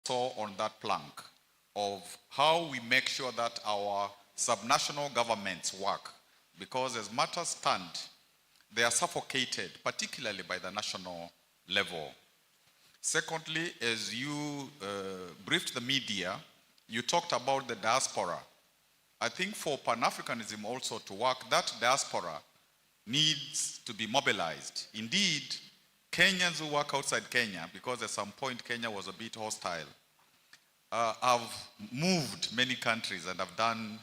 also on that plank of how we make sure that our subnational governments work, because as matters stand, they are suffocated, particularly by the national level. Secondly, as you briefed the media, you talked about the diaspora. I think for Pan-Africanism also to work, that diaspora needs to be mobilized. Indeed, Kenyans who work outside Kenya, because at some point Kenya was a bit hostile, have moved many countries and have done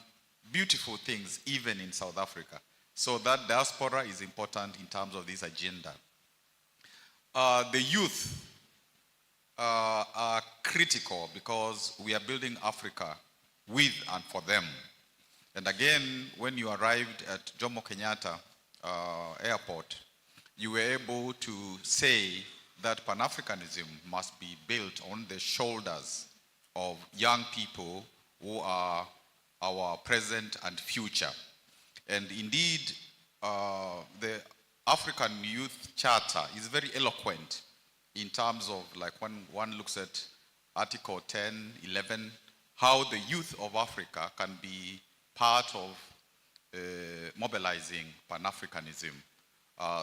beautiful things even in South Africa. So that diaspora is important in terms of this agenda. The youth are critical because we are building Africa with and for them. And again, when you arrived at Jomo Kenyatta airport, you were able to say that Pan-Africanism must be built on the shoulders of young people who are our present and future. And indeed, the African Youth Charter is very eloquent in terms of, like, when one looks at Article 10, 11, how the youth of Africa can be part of mobilizing Pan-Africanism.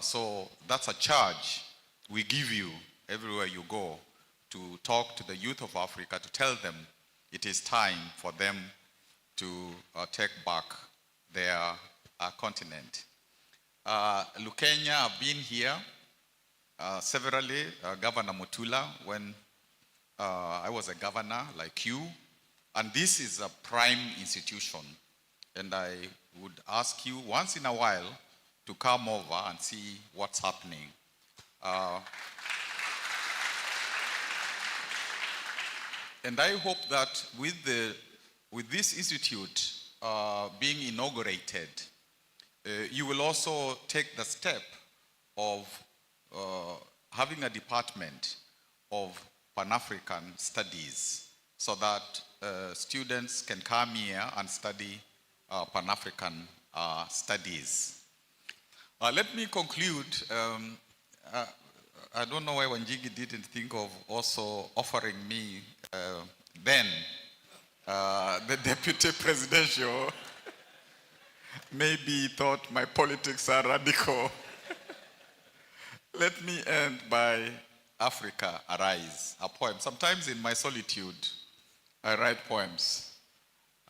So that's a charge we give you everywhere you go, to talk to the youth of Africa, to tell them it is time for them to take back their continent. Lukenya have been here severally, Governor Mutula, when I was a governor like you, and this is a prime institution. And I would ask you once in a while to come over and see what's happening. And I hope that with this institute being inaugurated, you will also take the step of having a department of Pan-African studies, so that students can come here and study Pan-African studies. Let me conclude. I don't know why Wanjigi didn't think of also offering me then the deputy presidential. Maybe he thought my politics are radical. Let me end by Africa Arise, a poem. Sometimes in my solitude, I write poems.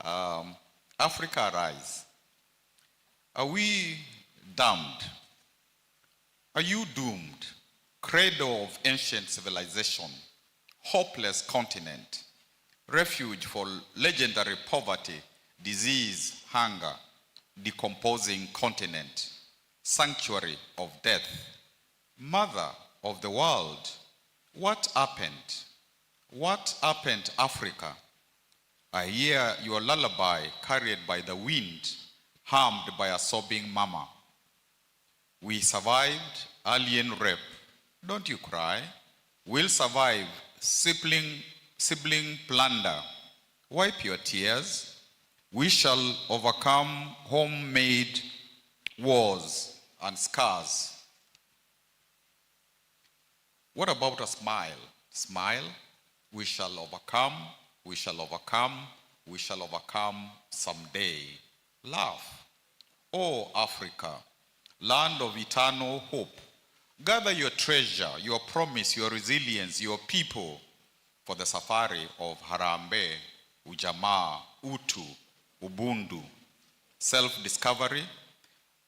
Africa Arise. Are we damned? Are you doomed? Cradle of ancient civilization, hopeless continent, refuge for legendary poverty, disease, hunger, decomposing continent, sanctuary of death, mother of the world. What happened? What happened, Africa? I hear your lullaby carried by the wind, harmed by a sobbing mama. We survived alien rape. Don't you cry. We'll survive sibling plunder. Wipe your tears. We shall overcome homemade wars and scars. What about a smile? Smile. We shall overcome. We shall overcome. We shall overcome someday. Laugh. Oh, Africa, land of eternal hope. Gather your treasure, your promise, your resilience, your people for the safari of Harambe, Ujamaa, Utu, Ubundu. Self-discovery.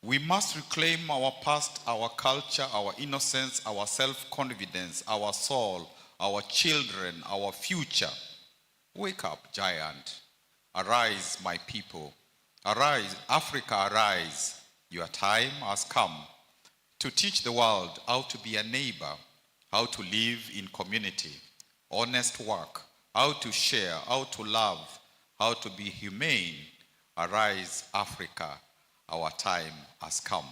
We must reclaim our past, our culture, our innocence, our self-confidence, our soul, our children, our future. Wake up, giant. Arise, my people. Arise, Africa, arise. Your time has come to teach the world how to be a neighbor, how to live in community, honest work, how to share, how to love, how to be humane. Arise, Africa, our time has come.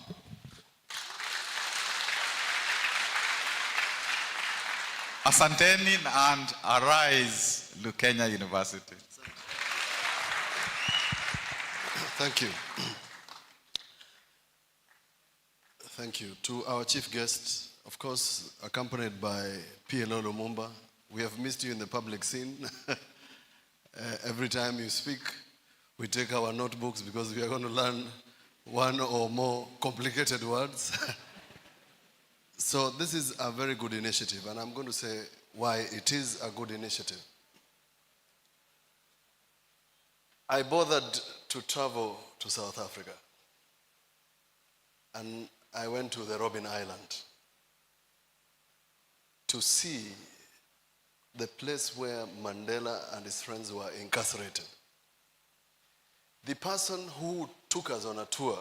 Asanteni and arise, Lukenya University. Thank you. Thank you. To our chief guest, of course, accompanied by PLO Lumumba, We have missed you in the public scene. Every time you speak, we take our notebooks because we are going to learn one or more complicated words. So this is a very good initiative, and I'm going to say why it is a good initiative. I bothered to travel to South Africa, and I went to the Robben Island to see the place where Mandela and his friends were incarcerated. The person who took us on a tour,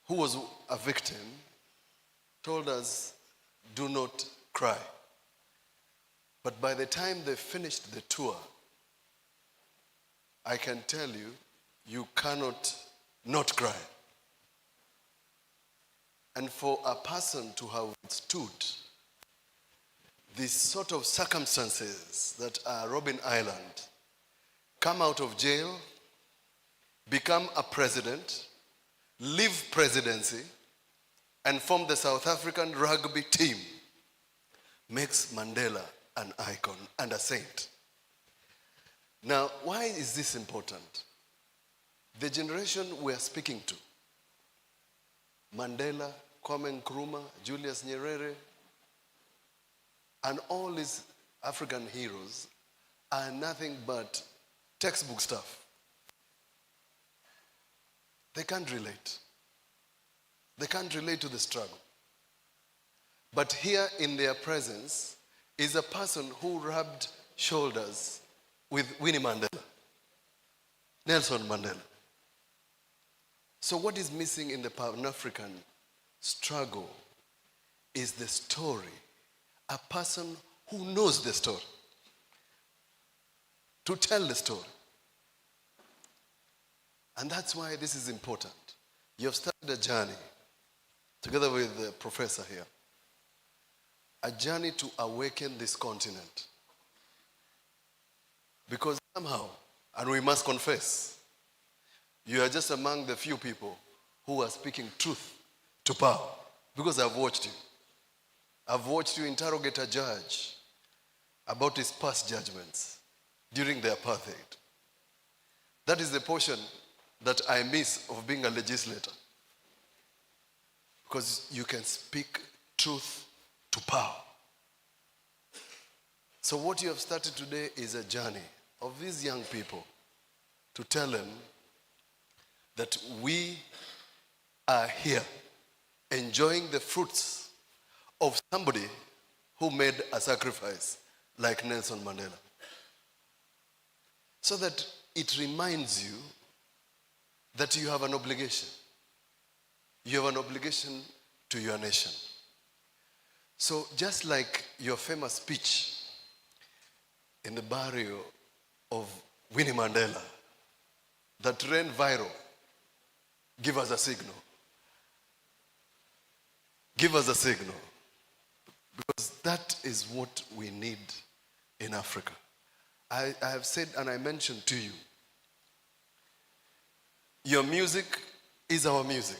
who was a victim, told us, do not cry. But by the time they finished the tour, I can tell you, you cannot not cry. And for a person to have stood these sort of circumstances that are Robben Island, come out of jail, become a president, leave presidency, and form the South African rugby team, makes Mandela an icon and a saint. Now, why is this important? The generation we are speaking to, Mandela, Kwame Nkrumah, Julius Nyerere, and all these African heroes are nothing but textbook stuff. They can't relate. They can't relate to the struggle. But here in their presence is a person who rubbed shoulders with Winnie Mandela, Nelson Mandela. So what is missing in the Pan-African struggle is the story, a person who knows the story, to tell the story. And that's why this is important. You have started a journey, together with the professor here, a journey to awaken this continent. Because somehow, and we must confess, you are just among the few people who are speaking truth to power. Because I've watched you. I've watched you interrogate a judge about his past judgments during the apartheid. That is the portion that I miss of being a legislator. Because you can speak truth to power. So what you have started today is a journey of these young people to tell them that we are here enjoying the fruits of somebody who made a sacrifice like Nelson Mandela. So that it reminds you that you have an obligation. You have an obligation to your nation. So just like your famous speech in the burial of Winnie Mandela that ran viral, give us a signal. Give us a signal. Because that is what we need in Africa. I have said and I mentioned to you, your music is our music.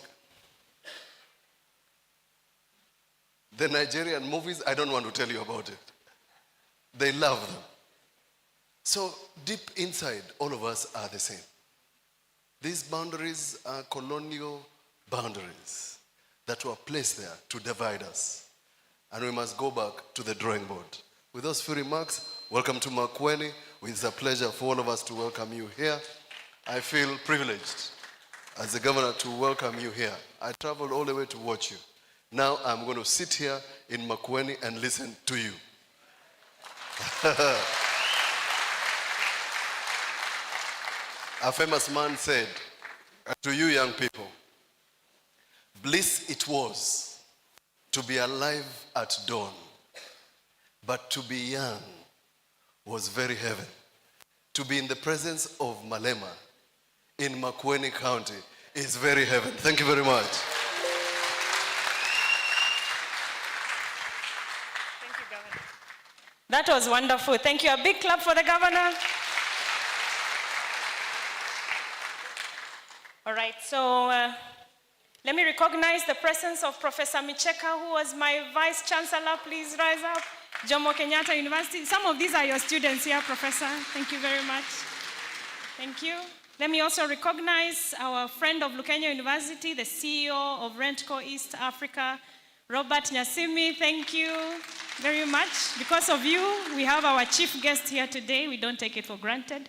The Nigerian movies, I don't want to tell you about it. They love them. So deep inside, all of us are the same. These boundaries are colonial boundaries that were placed there to divide us. And we must go back to the drawing board. With those few remarks, welcome to Makueni. It's a pleasure for all of us to welcome you here. I feel privileged as the governor to welcome you here. I traveled all the way to watch you. Now I'm going to sit here in Makueni and listen to you. A famous man said, to you young people, bliss it was to be alive at dawn, but to be young was very heaven. To be in the presence of Malema in Makueni County is very heaven. Thank you very much. Thank you, Governor. That was wonderful. Thank you. A big clap for the governor. All right, so let me recognize the presence of Professor Micheka, who was my Vice Chancellor. Please rise up. Jomo Kenyatta University. Some of these are your students here, Professor. Thank you very much. Thank you. Let me also recognize our friend of Lukenya University, the CEO of Rentco East Africa, Robert Nyasimi. Thank you very much. Because of you, we have our chief guest here today. We don't take it for granted.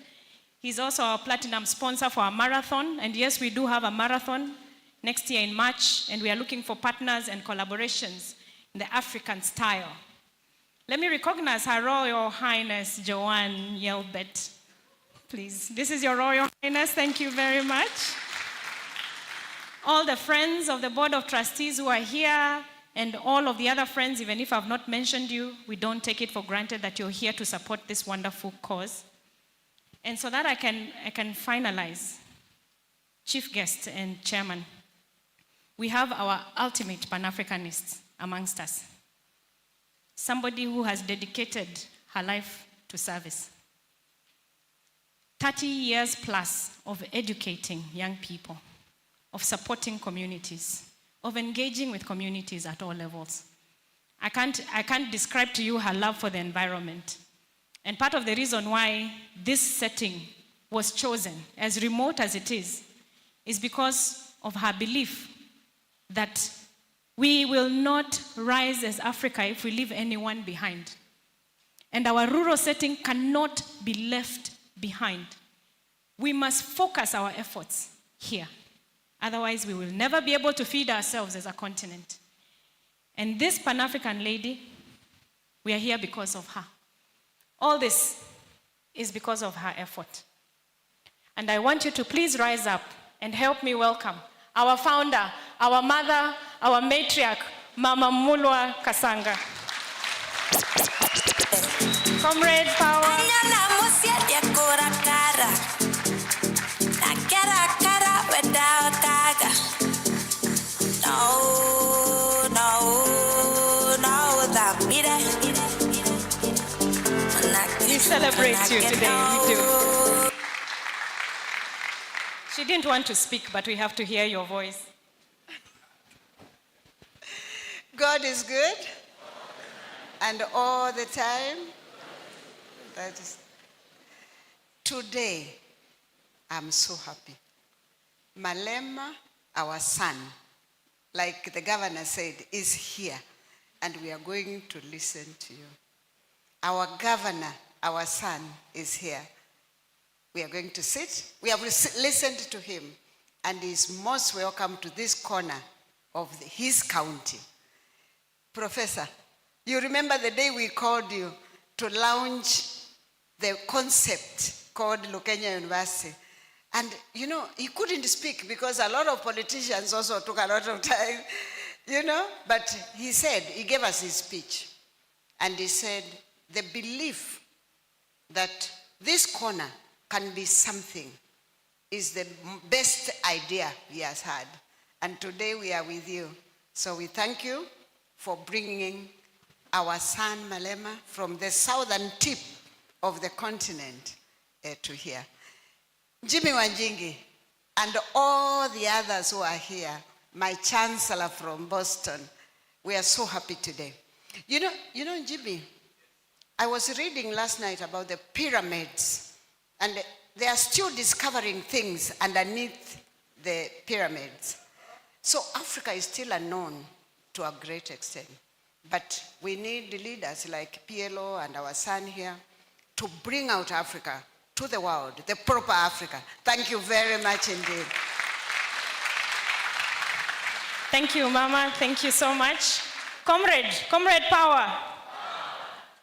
He's also our platinum sponsor for our marathon. And yes, we do have a marathon next year in March, and we are looking for partners and collaborations in the African style. Let me recognize Her Royal Highness Joanne Yelbet. Please, this is your Royal Highness. Thank you very much. All the friends of the Board of Trustees who are here, and all of the other friends, even if I've not mentioned you, we don't take it for granted that you're here to support this wonderful cause. And so that I can finalize, Chief Guest and Chairman, we have our ultimate Pan-Africanist amongst us. Somebody who has dedicated her life to service. 30 years plus of educating young people, of supporting communities, of engaging with communities at all levels. I can't describe to you her love for the environment. And part of the reason why this setting was chosen, as remote as it is because of her belief that we will not rise as Africa if we leave anyone behind. And our rural setting cannot be left behind. We must focus our efforts here. Otherwise, we will never be able to feed ourselves as a continent. And this Pan-African lady, we are here because of her. All this is because of her effort. And I want you to please rise up and help me welcome our founder, our mother, our matriarch, Mama Mulwa Kasanga. Comrade Power. We celebrate you today, we do. She didn't want to speak, but we have to hear your voice. God is good, and all the time. That is. Today, I'm so happy. Malema, our son, like the governor said, is here, and we are going to listen to you. Our governor, our son, is here. We are going to sit. We have listened to him, and he is most welcome to this corner of his county. Professor, you remember the day we called you to launch the concept called Lukenya University. And you know, he couldn't speak because a lot of politicians also took a lot of time, you know, but he said, he gave us his speech. And he said, the belief that this corner can be something is the best idea he has had. And today we are with you. So we thank you for bringing our son Malema from the southern tip of the continent to here. Jimmy Wanjingi and all the others who are here, my chancellor from Boston, we are so happy today. You know, Jimmy, I was reading last night about the pyramids, and they are still discovering things underneath the pyramids. So Africa is still unknown to a great extent. But we need the leaders like PLO and our son here to bring out Africa to the world, the proper Africa. Thank you very much indeed. Thank you, Mama. Thank you so much. Comrade Power.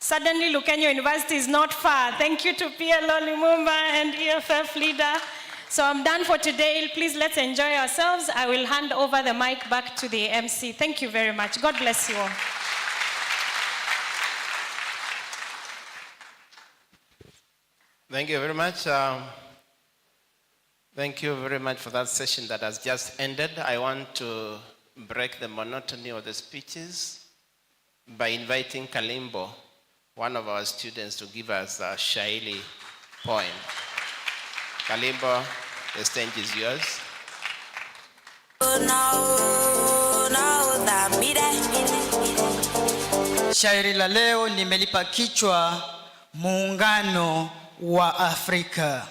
Suddenly, Lukenya University is not far. Thank you to PLO Lumumba and EFF leader. So I'm done for today. Please, let's enjoy ourselves. I will hand over the mic back to the MC. Thank you very much. God bless you all. Thank you very much. Thank you very much for that session that has just ended. I want to break the monotony of the speeches by inviting Kalimbo, one of our students, to give us a Shaili poem. Kalimbo, the stage is yours. No, that Shairi la leo nimelipa kichwa Muungano wa Afrika.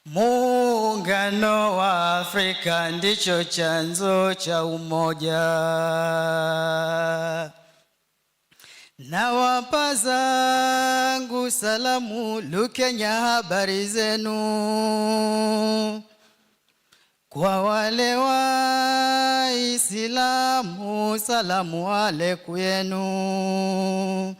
Muungano wa Afrika ndicho chanzo cha umoja. Nawapa zangu salamu Lukenya, habari zenu. Kwa wale Waislamu salamu aleikum yenu.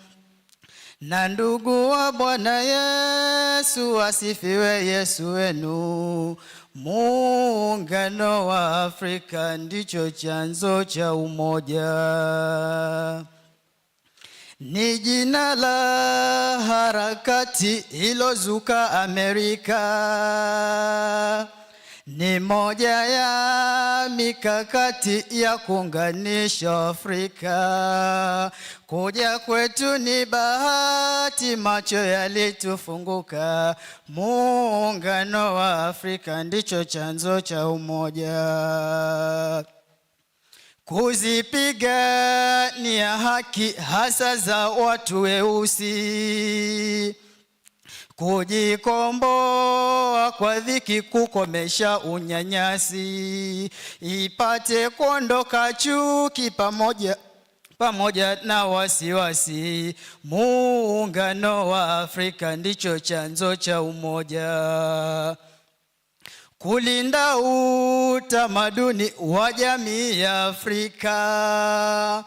Na ndugu wa Bwana Yesu asifiwe Yesu wenu. Muungano wa Afrika ndicho chanzo cha umoja. Ni jina la harakati ilozuka Amerika. Ni moja ya mikakati ya kuunganisha Afrika. Kuja kwetu ni bahati, macho yalitufunguka. Muungano wa Afrika ndicho chanzo cha umoja. Kuzipigania haki hasa za watu weusi. Kujikomboa kwa dhiki, kukomesha unyanyasi. Ipate kuondoka chuki pamoja na wasiwasi. Muungano wa Afrika ndicho chanzo cha umoja. Kulinda utamaduni wa jamii ya Afrika.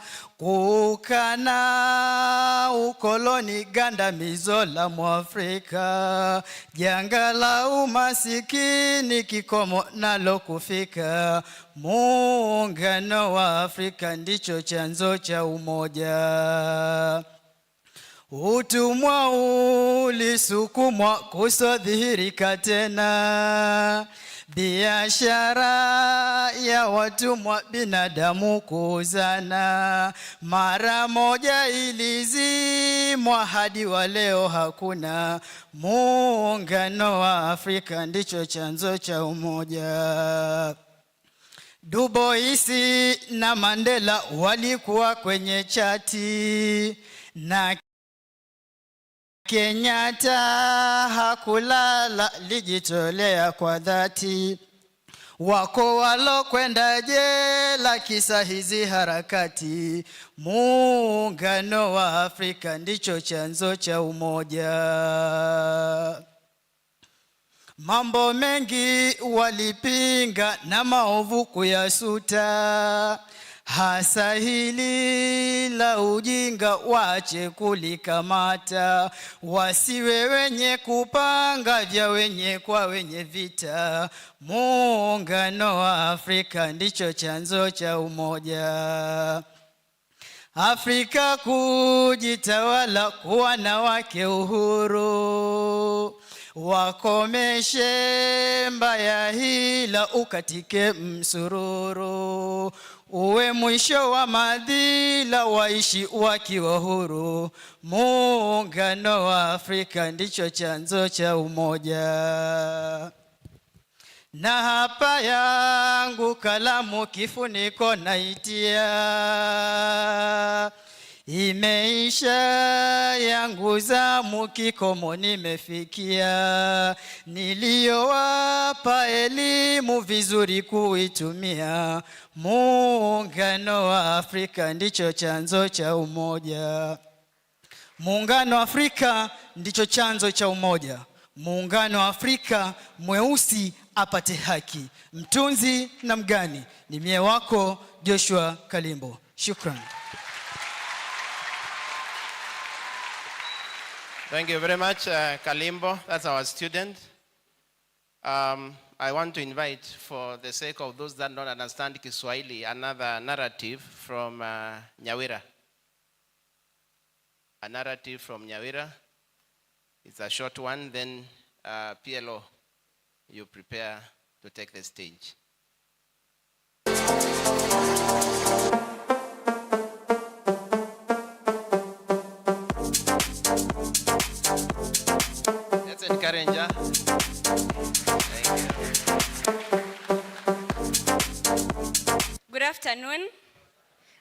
Kukana ukoloni gandamizo la Mwafrika. Janga la umasikini kikomo nalo kufika. Muungano wa Afrika ndicho chanzo cha umoja. Utumwa ulisukumwa kusodhihirika tena. Biashara ya watumwa binadamu kuuzana. Mara moja ilizimwa hadi wa leo hakuna. Muungano wa Afrika ndicho chanzo cha umoja. Du Bois na Mandela walikuwa kwenye chati. Na Kenyatta hakulala, lijitolea kwa dhati. Wako walokwenda jela kisa hizi harakati. Muungano wa Afrika ndicho chanzo cha umoja. Mambo mengi walipinga na maovu kuyasuta. Hasa hili la ujinga waache kulikamata. Wasiwe wenye kupanga vya wenye kwa wenye vita. Muungano wa Afrika ndicho chanzo cha umoja. Afrika kujitawala, kuwa na wake uhuru. Wakomeshe mbaya hila, ukatike msururu. Uwe mwisho wa madhila, waishi wakiwa huru. Muungano wa Afrika ndicho chanzo cha umoja. Na hapa yangu kalamu kifuniko naitia. Imeisha yangu zamu, kikomo nimefikia. Niliyowapa elimu vizuri kuitumia. Muungano wa Afrika ndicho chanzo cha umoja. Muungano wa Afrika ndicho chanzo cha umoja. Muungano wa Afrika, mweusi apate haki. Mtunzi na mgani ni mie wako Joshua Kalimbo. Shukran. Thank you very much, Kalimbo. That's our student. I want to invite, for the sake of those that don't understand Kiswahili, another narrative from Nyawira. A narrative from Nyawira. It's a short one. Then PLO, you prepare to take the stage. Let's encourage her. Thank you. Good afternoon.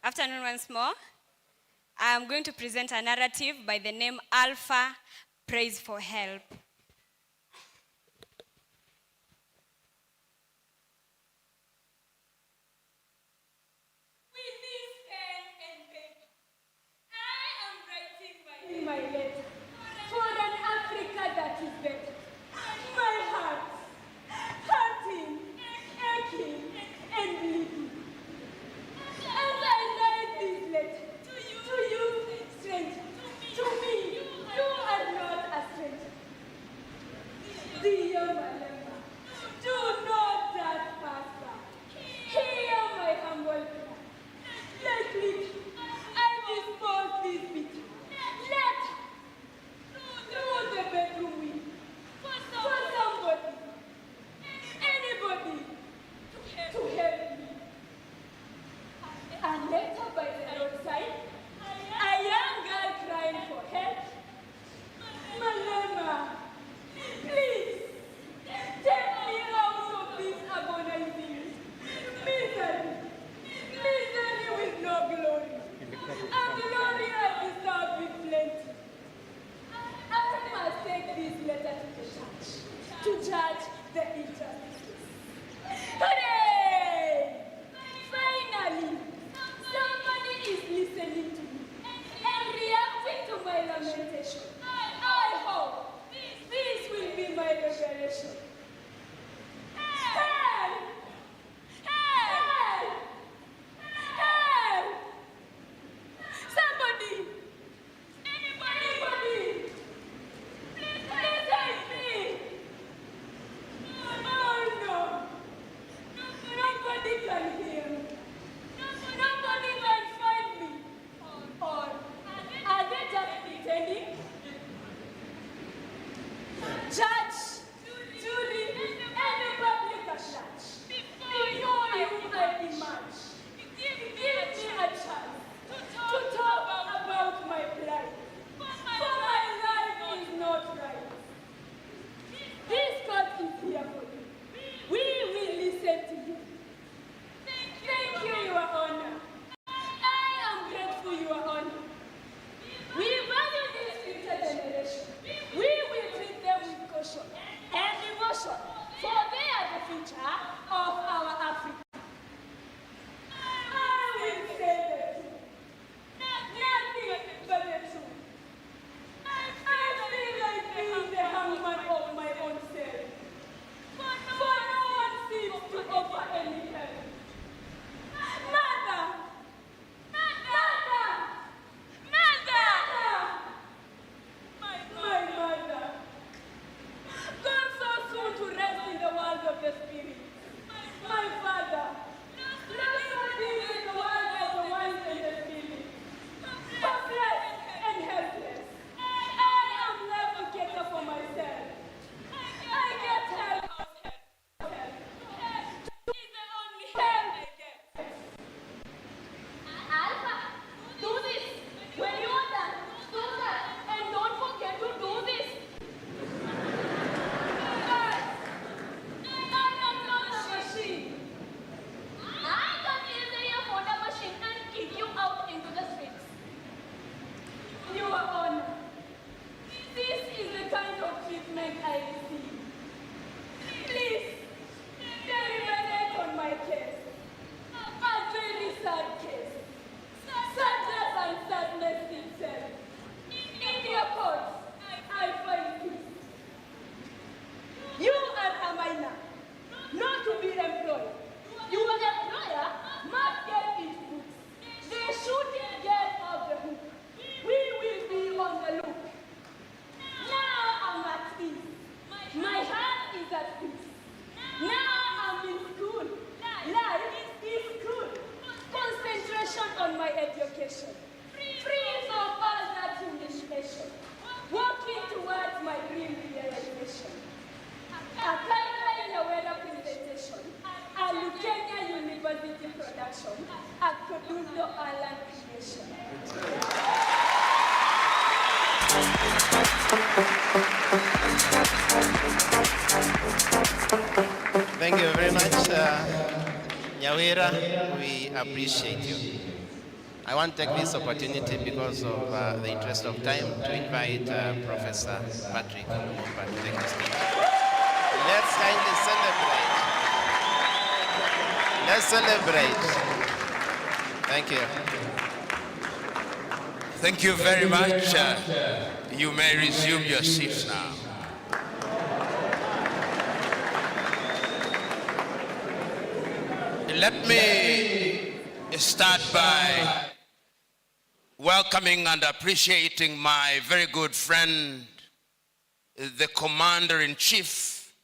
Afternoon once more. I am going to present a narrative by the name Alpha Prays for Help. With this pen and paper, I am writing my letter for an Africa that is better. My heart, hurting, aching, and bleeding. As I write this letter to you, stranger, to me, you are not a stranger. Dear Malema, do not just pass by. Hear my humble prayer. Let me, I dispose this bitter letter through the bedroom window for somebody, anybody, to help me. A letter by the roadside, a young girl crying for help. Malema, please, take me out of this agonizing misery. Misery with no glory. A glory I deserve with plenty. I must take this letter to the church to judge the injustices. Hooray! Finally, somebody is listening to me and reacting to my lamentation. I hope this will be my revelation. Help! Help! Help! Somebody! Anybody! Please help me! Oh no! Nobody can hear me. Nobody can find me. Or are they just pretending? Judge, jury, and the public at large. Before you emerge, give me a chance to talk about my plight. For my life is not right. This court is here for you. We will listen to you. Thank you, Your Honor. I am grateful, Your Honor. We value this future generation. We will treat them with caution and devotion, for they are the future of our Africa. I will say the truth. Nothing but the truth. I feel like being the hangman of my own self. For no one seems to offer any help. Mother! Mother! Mother! My mother! Gone so soon to rest in the world of the spirit. My father! Lost so deep in the world of the ones in the spirit. Hopeless and helpless. I am never cater for myself. I get help. Is the only help I get. Alpha, do this. When you are done, do that. And don't forget to do this. But I am not a machine. I can easily afford a machine and kick you out into the streets. Your Honor, this is the kind of treatment I receive. Please, deliberate on my case. A very sad case. Sadness and sadness itself. In your courts, I find peace. You are a minor, not to be employed. Your employer must get his books. They shouldn't get off the hook. We will be on the look. Now I'm at ease. My heart is at peace. Now I'm in school. Life is school. Concentration on my education. Free from all that humiliation. Working towards my dream realization. A Kaira in a weather presentation. A Lukenya University production. A Kodundo Island creation. Thank you very much, Nyawira. We appreciate you. I want to take this opportunity because of the interest of time to invite Professor Patrick Lumumba to take his speech. Let's kindly celebrate. Let's celebrate. Thank you. Thank you very much. You may resume your seats now. Let me start by welcoming and appreciating my very good friend, the Commander-in-Chief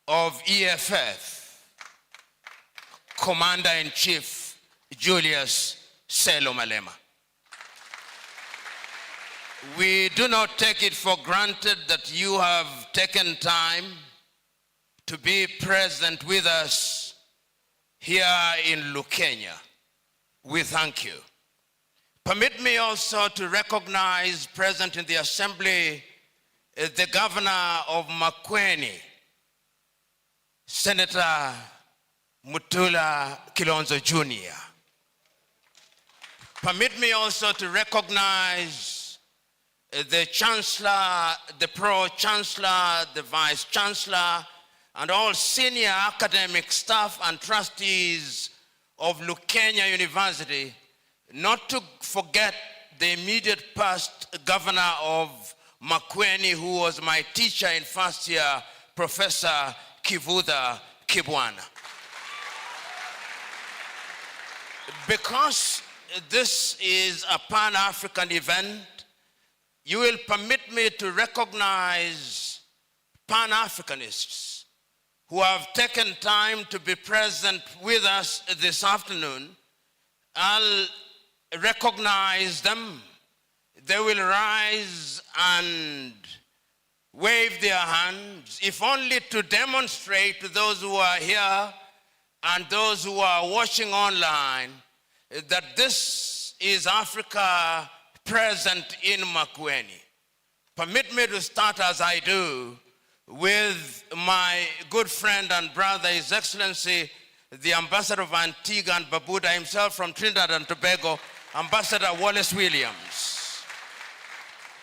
of EFF, Commander-in-Chief Julius Malema. We do not take it for granted that you have taken time to be present with us here in Lukenya. We thank you. Permit me also to recognize present in the assembly the governor of Makueni, Senator Mutula Kilonzo Jr. Permit me also to recognize the Chancellor, the Pro-Chancellor, the Vice-Chancellor, and all senior academic staff and trustees of Lukenya University, not to forget the immediate past governor of Makueni, who was my teacher in first year, Professor Kivuda Kibwana. Because this is a Pan-African event, you will permit me to recognize Pan-Africanists who have taken time to be present with us this afternoon. I'll recognize them. They will rise and wave their hands, if only to demonstrate to those who are here and those who are watching online that this is Africa present in Makueni. Permit me to start as I do with my good friend and brother, His Excellency, the Ambassador of Antigua and Barbuda himself from Trinidad and Tobago, Ambassador Wallace Williams.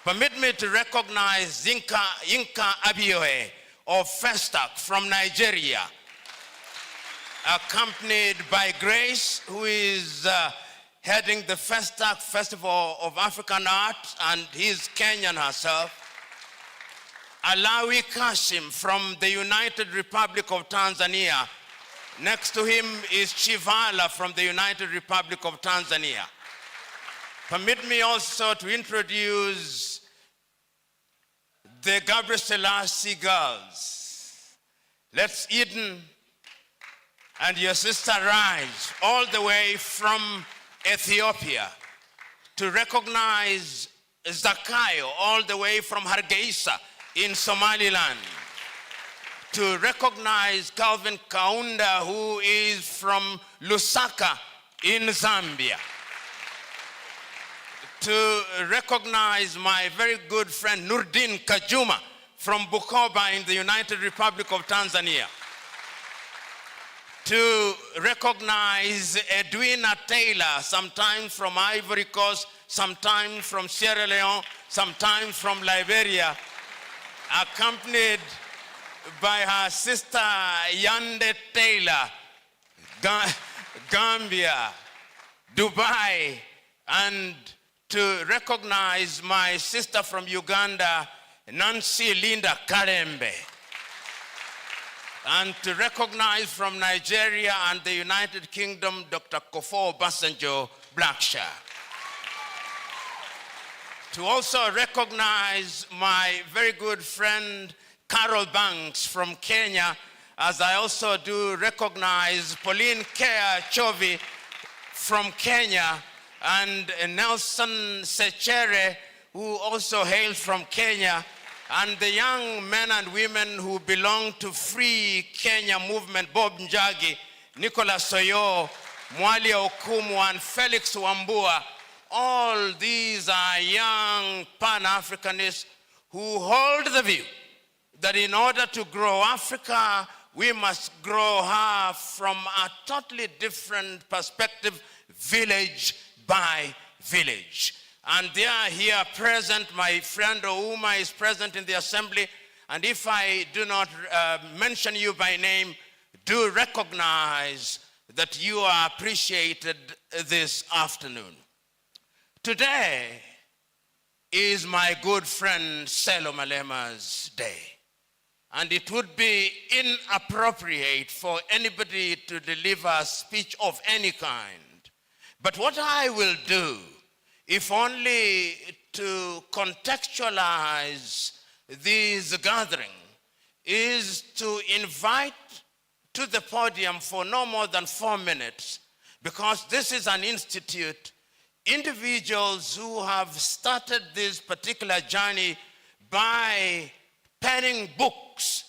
Permit me to recognize Yinka Abioe of Festac from Nigeria, accompanied by Grace, who is heading the Festac Festival of African Art, and he's Kenyan herself. Alawi Kashim from the United Republic of Tanzania. Next to him is Chivala from the United Republic of Tanzania. Permit me also to introduce the Gabriel Selassie girls. Let's Eden and your sister rise all the way from Ethiopia, to recognize Zakayo all the way from Hargeisa in Somaliland, to recognize Calvin Kaunda, who is from Lusaka in Zambia, to recognize my very good friend Nurdin Kajuma from Bukoba in the United Republic of Tanzania, to recognize Edwina Taylor, sometimes from Ivory Coast, sometimes from Sierra Leone, sometimes from Liberia, accompanied by her sister Yande Taylor, Gambia, Dubai, and to recognize my sister from Uganda, Nancy Linda Karembe, and to recognize from Nigeria and the United Kingdom, Dr. Kofo Obasanjo Blackshaw. To also recognize my very good friend, Carol Banks from Kenya, as I also do recognize Pauline Kea Chovi from Kenya, and Nelson Sechere, who also hails from Kenya, and the young men and women who belong to Free Kenya Movement, Bob Njagi, Nicholas Soyo, Mwali Okumu, and Felix Wambua. All these are young Pan-Africanists who hold the view that in order to grow Africa, we must grow her from a totally different perspective village by village. And they are here present. My friend Ouma is present in the assembly. And if I do not mention you by name, do recognize that you are appreciated this afternoon. Today is my good friend Selo Malema's day. And it would be inappropriate for anybody to deliver a speech of any kind. But what I will do, if only to contextualize this gathering, is to invite to the podium for no more than 4 minutes, because this is an institute, individuals who have started this particular journey by penning books,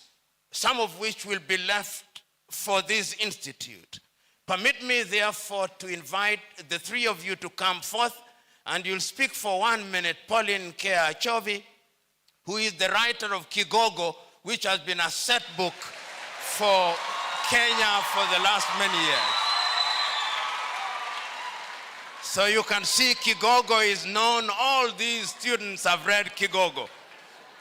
some of which will be left for this institute. Permit me, therefore, to invite the three of you to come forth, and you'll speak for 1 minute. Pauline Kea Chovi, who is the writer of Kigogo, which has been a set book for Kenya for the last many years. So you can see Kigogo is known. All these students have read Kigogo.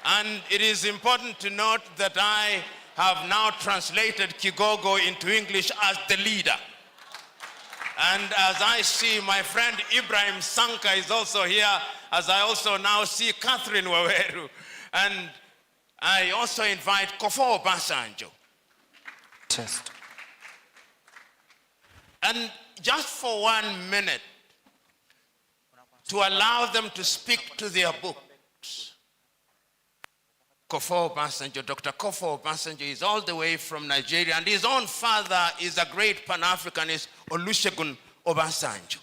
And it is important to note that I have now translated Kigogo into English as the leader. And as I see my friend Ibrahim Sanka is also here, as I also now see Catherine Waweru. And I also invite Kofo Basanjo. Test. And just for 1 minute, to allow them to speak to their books. Kofo Obasanjo, Dr. Kofo Obasanjo is all the way from Nigeria, and his own father is a great Pan-Africanist, Olusegun Obasanjo.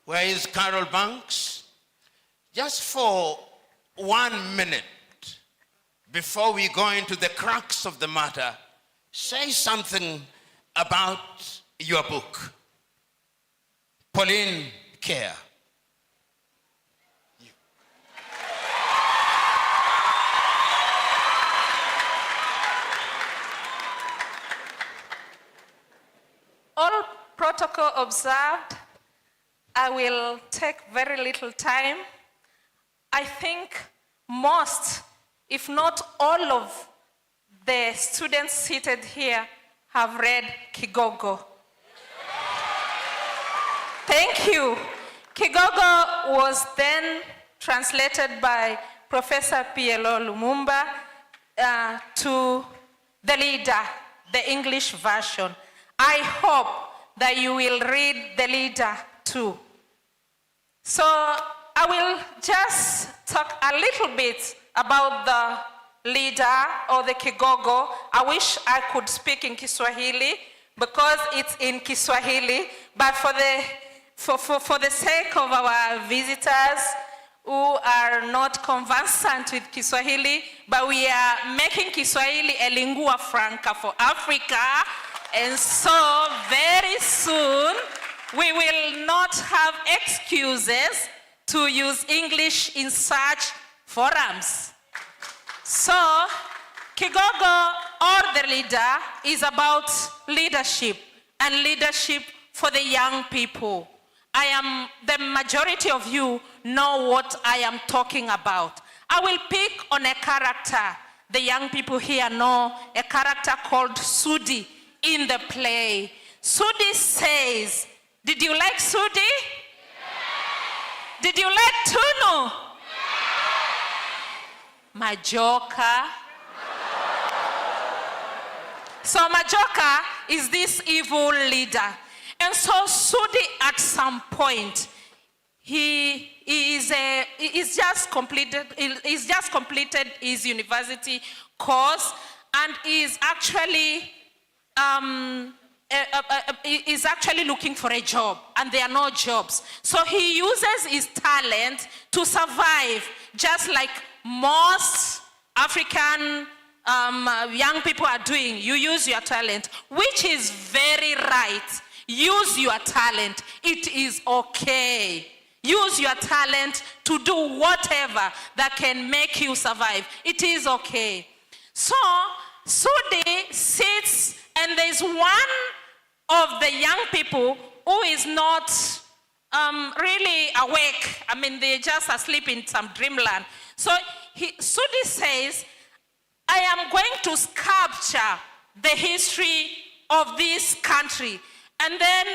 Where is Carol Banks? Just for 1 minute, before we go into the crux of the matter, say something about your book. Pauline Kea. All protocol observed. I will take very little time. I think most, if not all of the students seated here have read Kigogo. Thank you. Kigogo was then translated by Professor PLO Lumumba to the leader, the English version. I hope that you will read the leader too. So I will just talk a little bit about the leader or the Kigogo. I wish I could speak in Kiswahili because it's in Kiswahili, but for the sake of our visitors who are not conversant with Kiswahili, but we are making Kiswahili a lingua franca for Africa, and so very soon we will not have excuses to use English in such forums. So, Kigogo, or the leader, is about leadership, and leadership for the young people. The majority of you know what I am talking about. I will pick on a character. The young people here know a character called Sudi in the play. Sudi says, did you like Sudi? Yeah. Did you like Tunu? Yeah. Majoka. So Majoka is this evil leader. And so Sudi at some point, he's just completed his university course, and is actually looking for a job, and there are no jobs. So he uses his talent to survive, just like most African young people are doing. You use your talent, which is very right. Use your talent. It is okay. Use your talent to do whatever that can make you survive. It is okay. So Sudi sits, and there's one of the young people who is not really awake. I mean, they're just asleep in some dreamland. So Sudi says, I am going to sculpture the history of this country. And then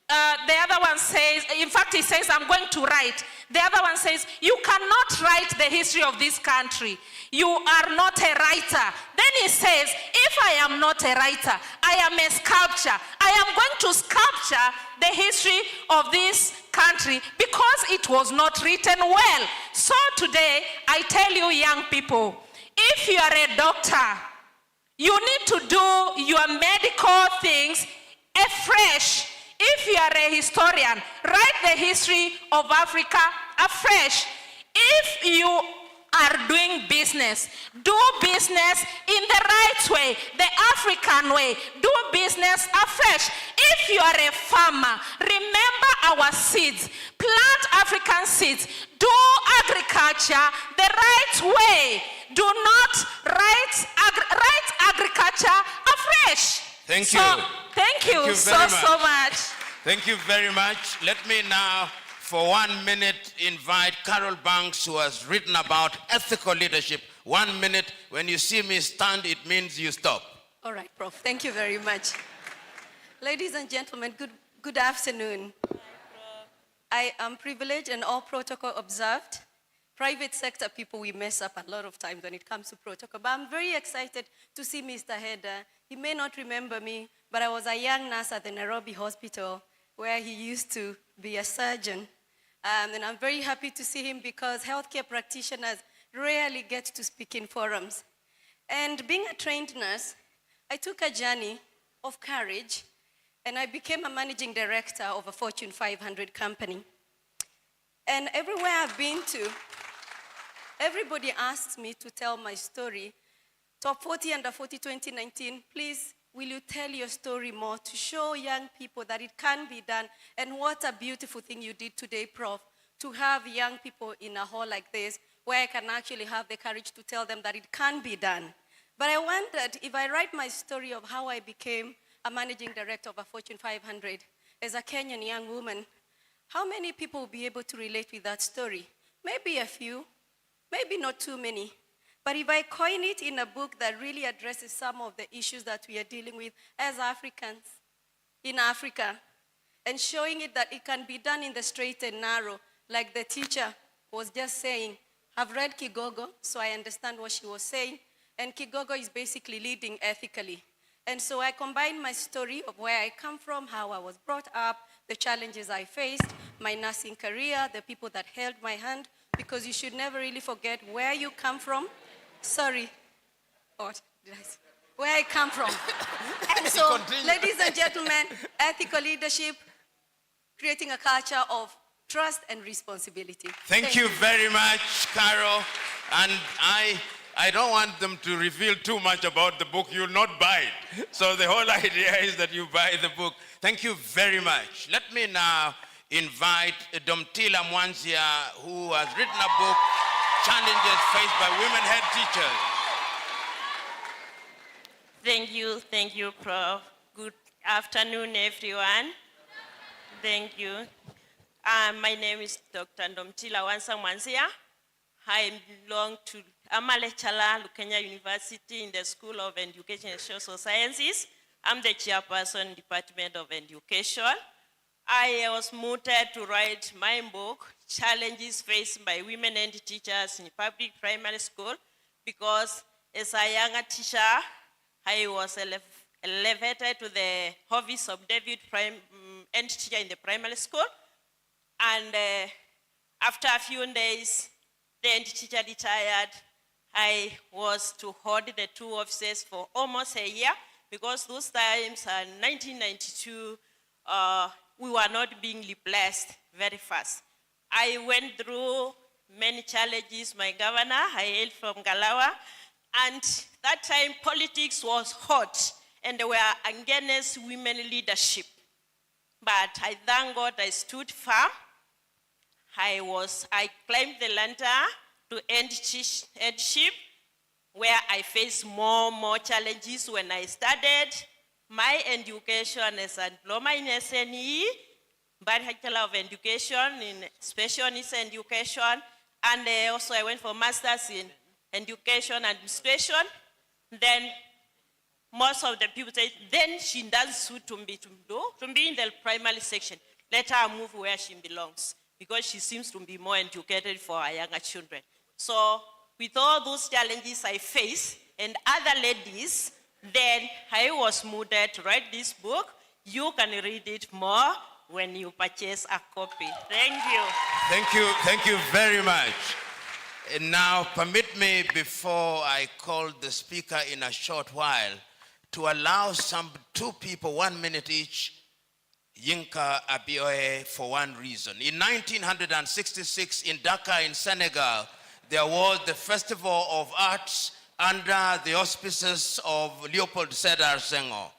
the other one says, in fact, he says, I'm going to write. The other one says, you cannot write the history of this country. You are not a writer. Then he says, if I am not a writer, I am a sculptor. I am going to sculpture the history of this country because it was not written well. So today, I tell you young people, if you are a doctor, you need to do your medical things afresh. If you are a historian, write the history of Africa afresh. If you are doing business, do business in the right way, the African way. Do business afresh. If you are a farmer, remember our seeds. Plant African seeds. Do agriculture the right way. Do not write agriculture afresh. Thank you. Thank you so much. Thank you very much. Let me now, for 1 minute, invite Carol Banks, who has written about ethical leadership. 1 minute. When you see me stand, it means you stop. All right, Prof. Thank you very much. Ladies and gentlemen, good afternoon. I am privileged and all protocol observed. Private sector people, we mess up a lot of times when it comes to protocol. But I'm very excited to see Mr. Hedda. He may not remember me, but I was a young nurse at the Nairobi hospital where he used to be a surgeon. And I'm very happy to see him because healthcare practitioners rarely get to speak in forums. And being a trained nurse, I took a journey of courage, and I became a managing director of a Fortune 500 company. And everywhere I've been to, everybody asks me to tell my story. Top 40 Under 40 2019, please, will you tell your story more to show young people that it can be done? And what a beautiful thing you did today, Prof, to have young people in a hall like this where I can actually have the courage to tell them that it can be done. But I wondered if I write my story of how I became a managing director of a Fortune 500 as a Kenyan young woman, how many people will be able to relate with that story? Maybe a few, maybe not too many. But if I coin it in a book that really addresses some of the issues that we are dealing with as Africans in Africa, and showing it that it can be done in the straight and narrow, like the teacher was just saying. I've read Kigogo, so I understand what she was saying. And Kigogo is basically leading ethically. And so I combined my story of where I come from, how I was brought up, the challenges I faced, my nursing career, the people that held my hand, because you should never really forget where you come from. Sorry. What did I say? Where I come from. And so, ladies and gentlemen, ethical leadership, creating a culture of trust and responsibility. Thank you very much, Carol. And I don't want them to reveal too much about the book. You'll not buy it. So the whole idea is that you buy the book. Thank you very much. Let me now invite Domtila Mwanzia, who has written a book, Challenges Faced by Women Head Teachers. Thank you, Prof. Good afternoon, everyone. Thank you. My name is Dr. Ndomtila Mwanzia. I'm a lecturer at Kenya University in the School of Education and Social Sciences. I'm the chairperson, Department of Education. I was motivated to write my book, Challenges Faced by Women and Teachers in Public Primary School, because as a younger teacher, I was elevated to the office of David end teacher in the primary school. And after a few days, the end teacher retired. I was to hold the two offices for almost a year, because those times, 1992, we were not being replaced very fast. I went through many challenges. My governor, I hailed from Galawa, and that time politics was hot, and they were against women leadership. But I thank God I stood firm. I climbed the ladder to headship, where I faced more challenges when I started my education as a diploma in SNE, Bachelor of Education in Special Needs Education, and also I went for Masters in Education Administration. Then most of the people say, then she doesn't suit to be in the primary section. Let her move where she belongs, because she seems to be more educated for our younger children. So with all those challenges I face and other ladies, then I was moved to write this book. You can read it more when you purchase a copy. Thank you. Thank you very much. And now permit me, before I call the speaker in a short while, to allow two people, 1 minute each, Yinka Abioye, for one reason. In 1966 in Dakar in Senegal, there was the Festival of Arts under the auspices of Leopold Sedar Senghor.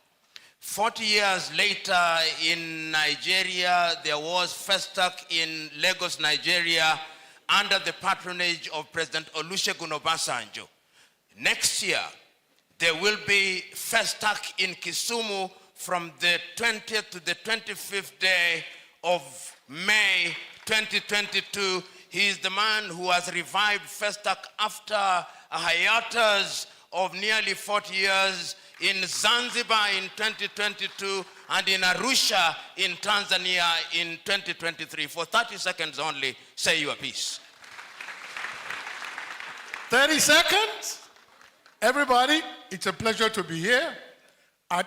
40 years later in Nigeria, there was Festac in Lagos, Nigeria, under the patronage of President Olusegun Obasanjo. Next year, there will be Festac in Kisumu from the 20th to the 25th day of May 2022. He is the man who has revived Festac after a hiatus of nearly 40 years, in Zanzibar in 2022 and in Arusha in Tanzania in 2023. For 30 seconds only, say your piece. 30 seconds? Everybody, it's a pleasure to be here. I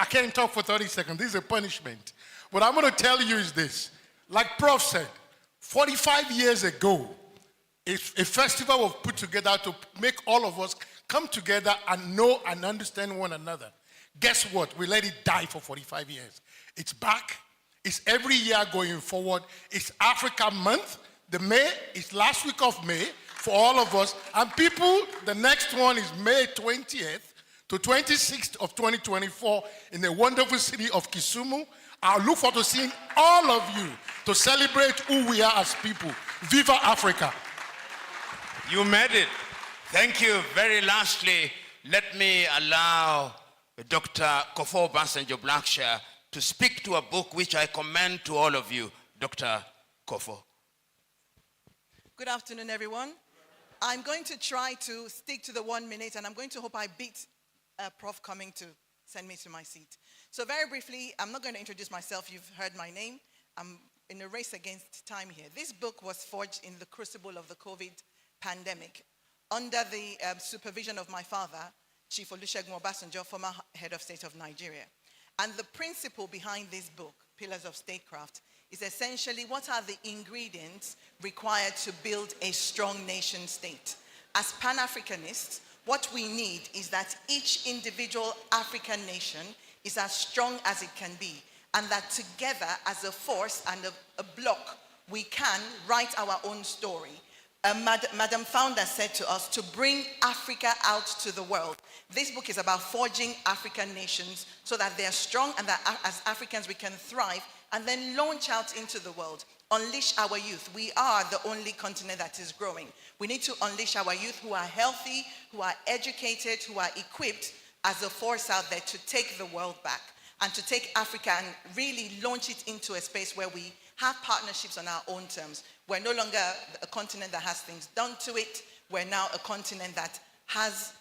can't talk for 30 seconds. This is a punishment. What I'm going to tell you is this. Like Prof said, 45 years ago, a festival was put together to make all of us come together and know and understand one another. Guess what? We let it die for 45 years. It's back. It's every year going forward. It's Africa Month. The May is last week of May for all of us. And people, the next one is May 20th to 26th of 2024 in the wonderful city of Kisumu. I look forward to seeing all of you to celebrate who we are as people. Viva Africa. You made it. Thank you. Very lastly, let me allow Dr. Kofo Obasanjo Blackshear to speak to a book which I commend to all of you. Dr. Kofo. Good afternoon, everyone. I'm going to try to stick to the 1 minute, and I'm going to hope I beat Prof coming to send me to my seat. So very briefly, I'm not going to introduce myself. You've heard my name. I'm in a race against time here. This book was forged in the crucible of the COVID pandemic under the supervision of my father, Chief Olusegun Obasanjo, former head of state of Nigeria. And the principle behind this book, Pillars of Statecraft, is essentially what are the ingredients required to build a strong nation state. As Pan-Africanists, what we need is that each individual African nation is as strong as it can be, and that together as a force and a block, we can write our own story. Madam Founder said to us to bring Africa out to the world. This book is about forging African nations so that they are strong and that as Africans we can thrive and then launch out into the world. Unleash our youth. We are the only continent that is growing. We need to unleash our youth who are healthy, who are educated, who are equipped as a force out there to take the world back and to take Africa and really launch it into a space where we have partnerships on our own terms. We're no longer a continent that has things done to it. We're now a continent that has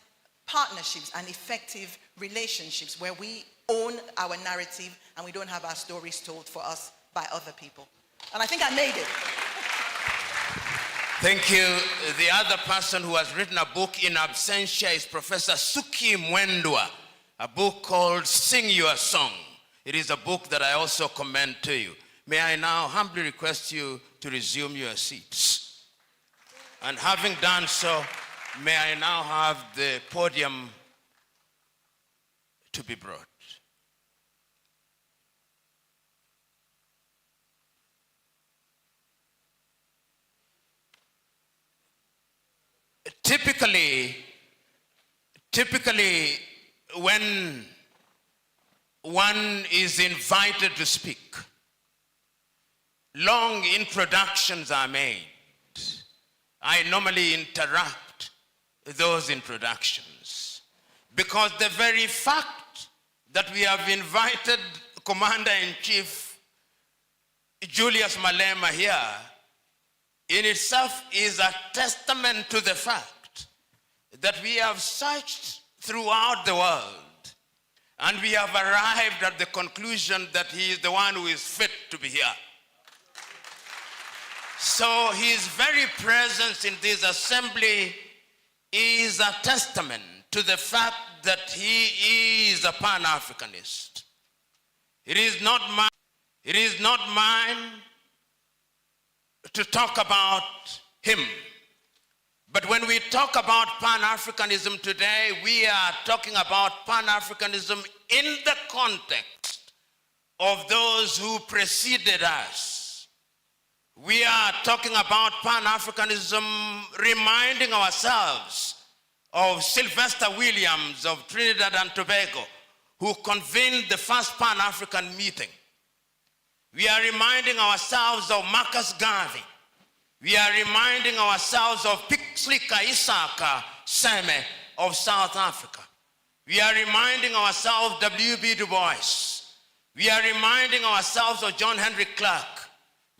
partnerships and effective relationships where we own our narrative and we don't have our stories told for us by other people. And I think I made it. Thank you. The other person who has written a book in absentia is Professor Suki Mwendwa, a book called Sing Your Song. It is a book that I also commend to you. May I now humbly request you to resume your seats. And having done so, may I now have the podium to be brought. Typically, when one is invited to speak, long introductions are made. I normally interrupt those introductions, because the very fact that we have invited Commander-in-Chief Julius Malema here in itself is a testament to the fact that we have searched throughout the world and we have arrived at the conclusion that he is the one who is fit to be here. So his very presence in this assembly is a testament to the fact that he is a Pan-Africanist. It is not mine to talk about him. But when we talk about Pan-Africanism today, we are talking about Pan-Africanism in the context of those who preceded us. We are talking about Pan-Africanism reminding ourselves of Sylvester Williams of Trinidad and Tobago, who convened the first Pan-African meeting. We are reminding ourselves of Marcus Garvey. We are reminding ourselves of Pixley Isaka Seme of South Africa. We are reminding ourselves of W.B. Du Bois. We are reminding ourselves of John Henry Clark.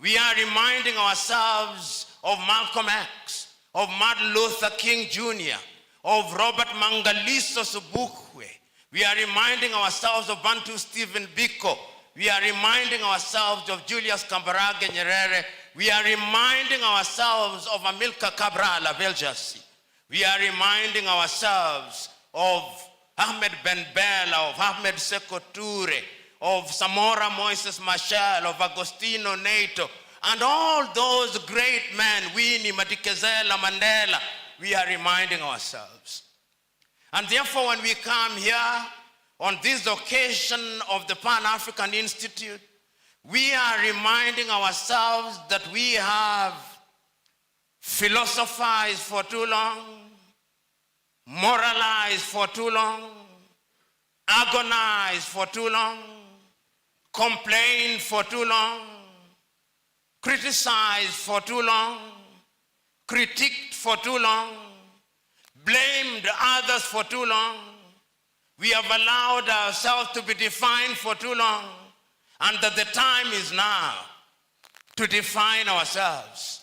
We are reminding ourselves of Malcolm X, of Martin Luther King Jr., of Robert Mangaliso Sobukwe. We are reminding ourselves of Bantu Stephen Biko. We are reminding ourselves of Julius Kambarage Nyerere. We are reminding ourselves of Amilcar Cabral Abel-Jassy. We are reminding ourselves of Ahmed Ben Bella, of Ahmed Sekou Toure, of Samora Moises Machel, of Agostino Neto, and all those great men, Winnie Madikizela Mandela. We are reminding ourselves. And therefore, when we come here on this occasion of the Pan-African Institute, we are reminding ourselves that we have philosophized for too long, moralized for too long, agonized for too long, complained for too long, criticized for too long, critiqued for too long, blamed others for too long. We have allowed ourselves to be defined for too long, and that the time is now to define ourselves.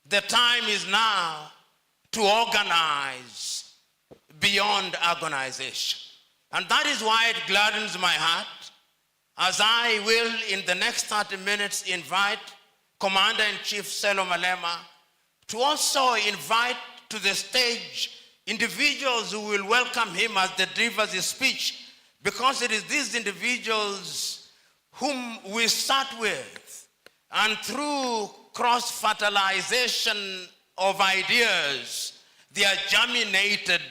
The time is now to organize beyond agonization. And that is why it gladdens my heart as I will, in the next 30 minutes, invite Commander-in-Chief Sello Malema to also invite to the stage individuals who will welcome him as he delivers his speech, because it is these individuals whom we start with, and through cross-fertilization of ideas, they are germinated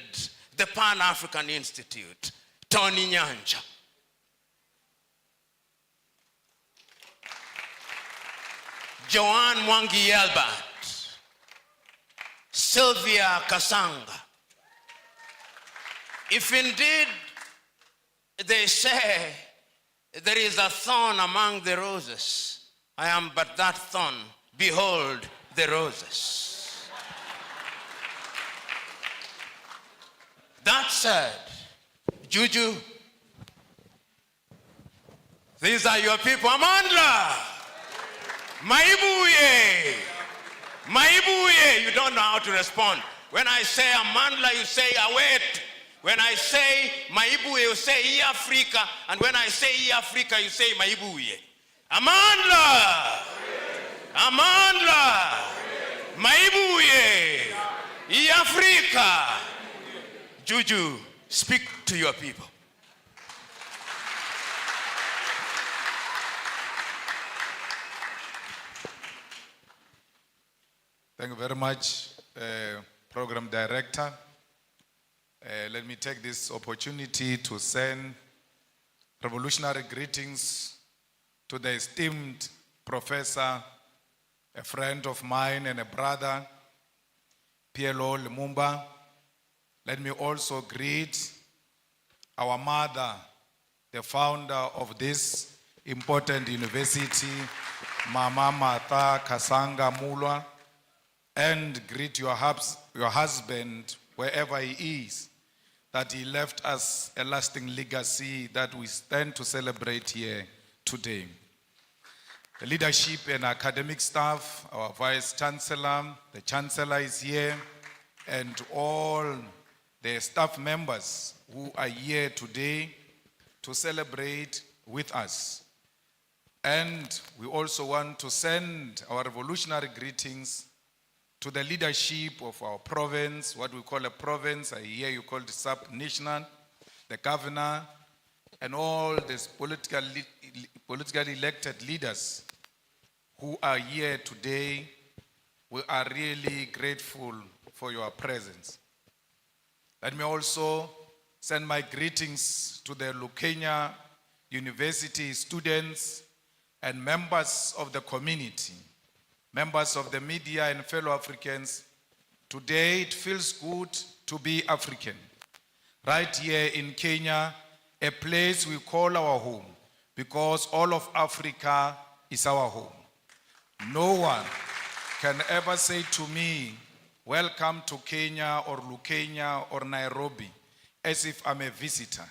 the Pan-African Institute. Tony Nyanja. Joanne Mwangi Yelbert. Sylvia Kasanga. If indeed they say there is a thorn among the roses, I am but that thorn. Behold the roses. That said, Juju, these are your people. Amandla, Maibuye, Maibuye. You don't know how to respond. When I say Amandla, you say Awet. When I say Maibuye, you say I Africa. And when I say I Africa, you say Maibuye. Amandla, Amandla, Maibuye, I Africa. Juju, speak to your people. Thank you very much, Program Director. Let me take this opportunity to send revolutionary greetings to the esteemed professor, a friend of mine and a brother, PLO Lumumba. Let me also greet our mother, the founder of this important university, Mama Martha Kasanga Mulwa, and greet your husband, wherever he is, that he left us a lasting legacy that we stand to celebrate here today. The leadership and academic staff, our Vice Chancellor, the Chancellor is here, and all the staff members who are here today to celebrate with us. And we also want to send our revolutionary greetings to the leadership of our province, what we call a province, I hear you call it sub-national, the governor, and all these politically elected leaders who are here today. We are really grateful for your presence. Let me also send my greetings to the Lukenya University students and members of the community, members of the media and fellow Africans. Today it feels good to be African. Right here in Kenya, a place we call our home, because all of Africa is our home. No one can ever say to me, welcome to Kenya or Lukenya or Nairobi, as if I'm a visitor.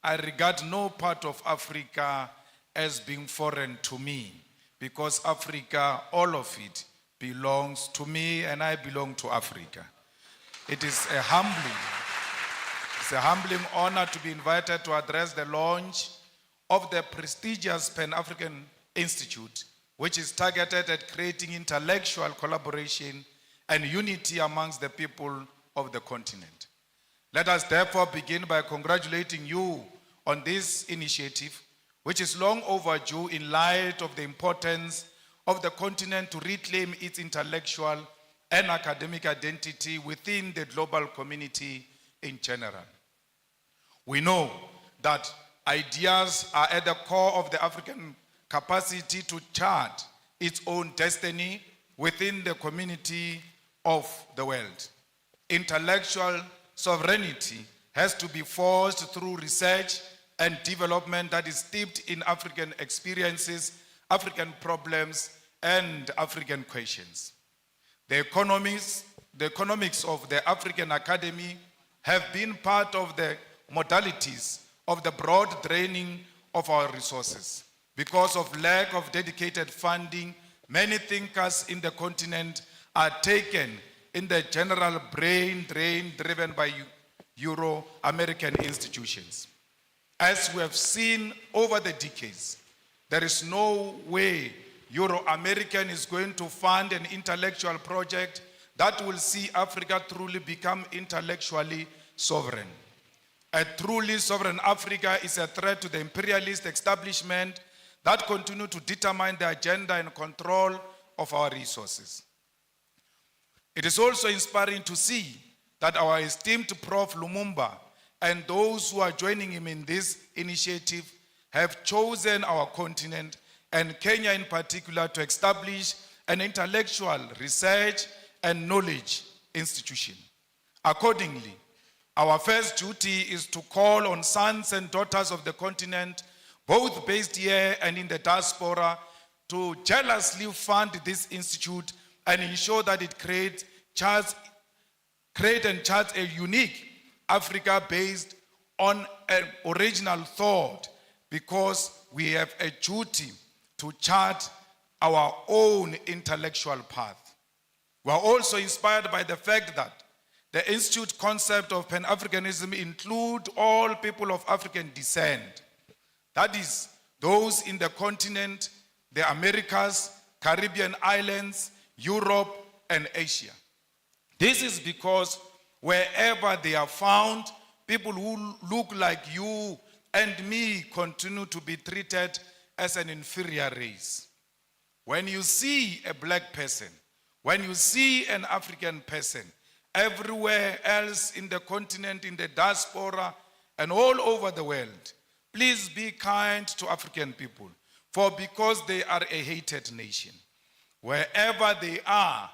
I regard no part of Africa as being foreign to me, because Africa, all of it, belongs to me and I belong to Africa. It is a humbling honor to be invited to address the launch of the prestigious Pan-African Institute, which is targeted at creating intellectual collaboration and unity amongst the people of the continent. Let us therefore begin by congratulating you on this initiative, which is long overdue in light of the importance of the continent to reclaim its intellectual and academic identity within the global community in general. We know that ideas are at the core of the African capacity to chart its own destiny within the community of the world. Intellectual sovereignty has to be forged through research and development that is steeped in African experiences, African problems, and African questions. The economics of the African Academy have been part of the modalities of the broad draining of our resources. Because of lack of dedicated funding, many thinkers in the continent are taken in the general brain drain driven by Euro-American institutions. As we have seen over the decades, there is no way Euro-American is going to fund an intellectual project that will see Africa truly become intellectually sovereign. A truly sovereign Africa is a threat to the imperialist establishment that continue to determine the agenda and control of our resources. It is also inspiring to see that our esteemed Prof. Lumumba and those who are joining him in this initiative have chosen our continent and Kenya in particular to establish an intellectual research and knowledge institution. Accordingly, our first duty is to call on sons and daughters of the continent, both based here and in the diaspora, to jealously fund this institute and ensure that it create and charts a unique Africa based on an original thought, because we have a duty to chart our own intellectual path. We are also inspired by the fact that the institute concept of Pan-Africanism include all people of African descent. That is, those in the continent, the Americas, Caribbean islands, Europe, and Asia. This is because wherever they are found, people who look like you and me continue to be treated as an inferior race. When you see a black person, when you see an African person, everywhere else in the continent, in the diaspora, and all over the world, please be kind to African people, for because they are a hated nation. Wherever they are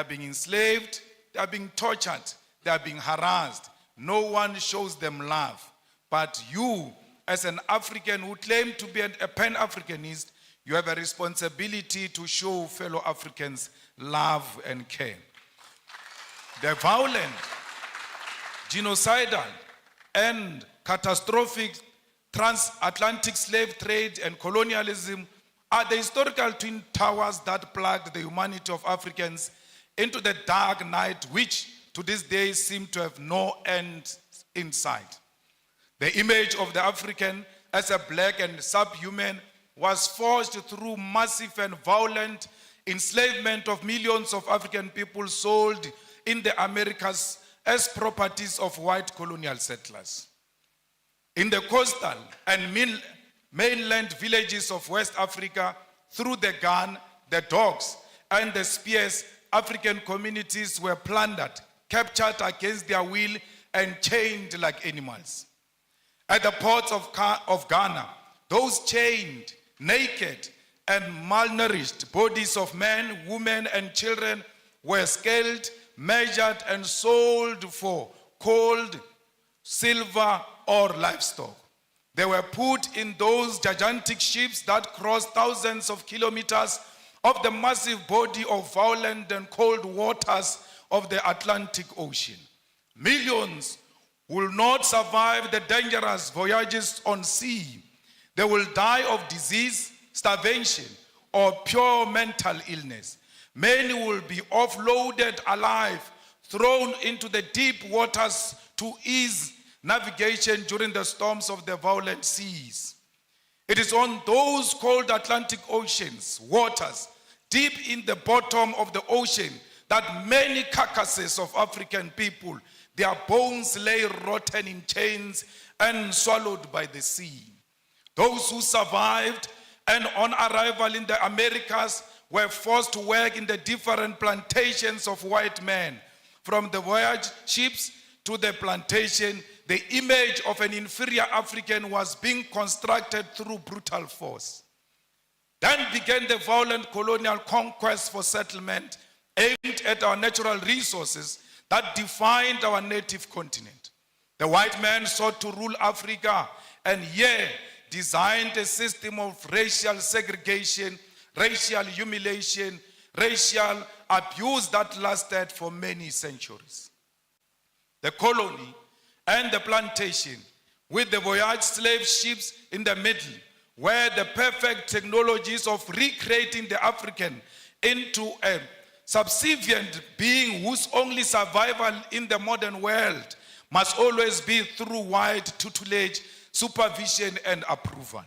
being enslaved, they are being tortured, they are being harassed. No one shows them love. But you, as an African who claim to be a Pan-Africanist, you have a responsibility to show fellow Africans love and care. The genocidal, and catastrophic transatlantic slave trade and colonialism are the historical twin towers that plugged the humanity of Africans into the dark night, which to this day seem to have no end in sight. The image of the African as a black and subhuman was forged through massive and violent enslavement of millions of African people sold in the Americas as properties of white colonial settlers. In the coastal and mainland villages of West Africa, through the gun, the dogs, and the spears, African communities were plundered, captured against their will, and chained like animals. At the ports of Ghana, those chained, naked, and malnourished bodies of men, women, and children were scaled, measured, and sold for gold, silver, or livestock. They were put in those gigantic ships that crossed thousands of kilometers of the massive body of violent and cold waters of the Atlantic Ocean. Millions will not survive the dangerous voyages on sea. They will die of disease, starvation, or pure mental illness. Many will be offloaded alive, thrown into the deep waters to ease navigation during the storms of the violent seas. It is on those cold Atlantic Ocean's waters, deep in the bottom of the ocean, that many carcasses of African people, their bones lay rotten in chains and swallowed by the sea. Those who survived and on arrival in the Americas were forced to work in the different plantations of white men. From the voyage ships to the plantation, the image of an inferior African was being constructed through brutal force. Then began the violent colonial conquest for settlement aimed at our natural resources that defined our native continent. The white man sought to rule Africa and here designed a system of racial segregation, racial humiliation, racial abuse that lasted for many centuries. The colony and the plantation, with the voyage slave ships in the middle, were the perfect technologies of recreating the African into a subservient being whose only survival in the modern world must always be through white tutelage, supervision, and approval.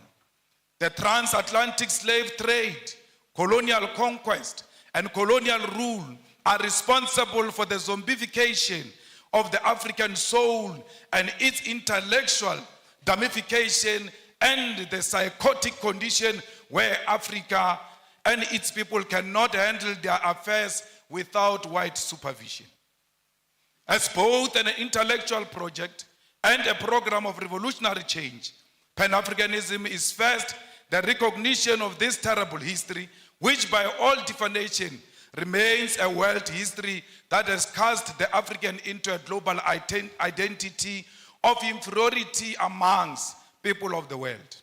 The transatlantic slave trade, colonial conquest, and colonial rule are responsible for the zombification of the African soul and its intellectual damnification and the psychotic condition where Africa and its people cannot handle their affairs without white supervision. As both an intellectual project and a program of revolutionary change, Pan-Africanism is first the recognition of this terrible history, which by all definition remains a world history that has cast the African into a global identity of inferiority amongst people of the world.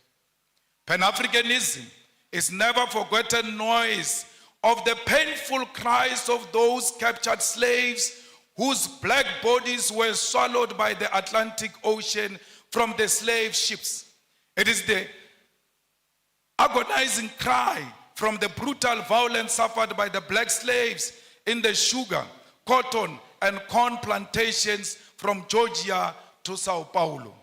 Pan-Africanism is never forgotten noise of the painful cries of those captured slaves whose black bodies were swallowed by the Atlantic Ocean from the slave ships. It is the agonizing cry from the brutal violence suffered by the black slaves in the sugar, cotton, and corn plantations from Georgia to Sao Paulo.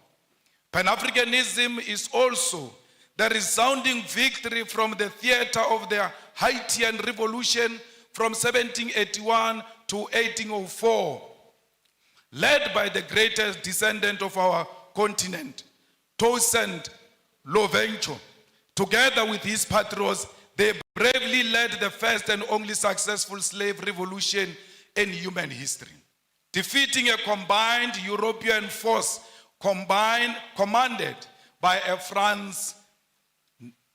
Pan-Africanism is also the resounding victory from the theater of the Haitian Revolution from 1781 to 1804, led by the greatest descendant of our continent, Toussaint Louverture. Together with his patrons, they bravely led the first and only successful slave revolution in human history, defeating a combined European force commanded by a France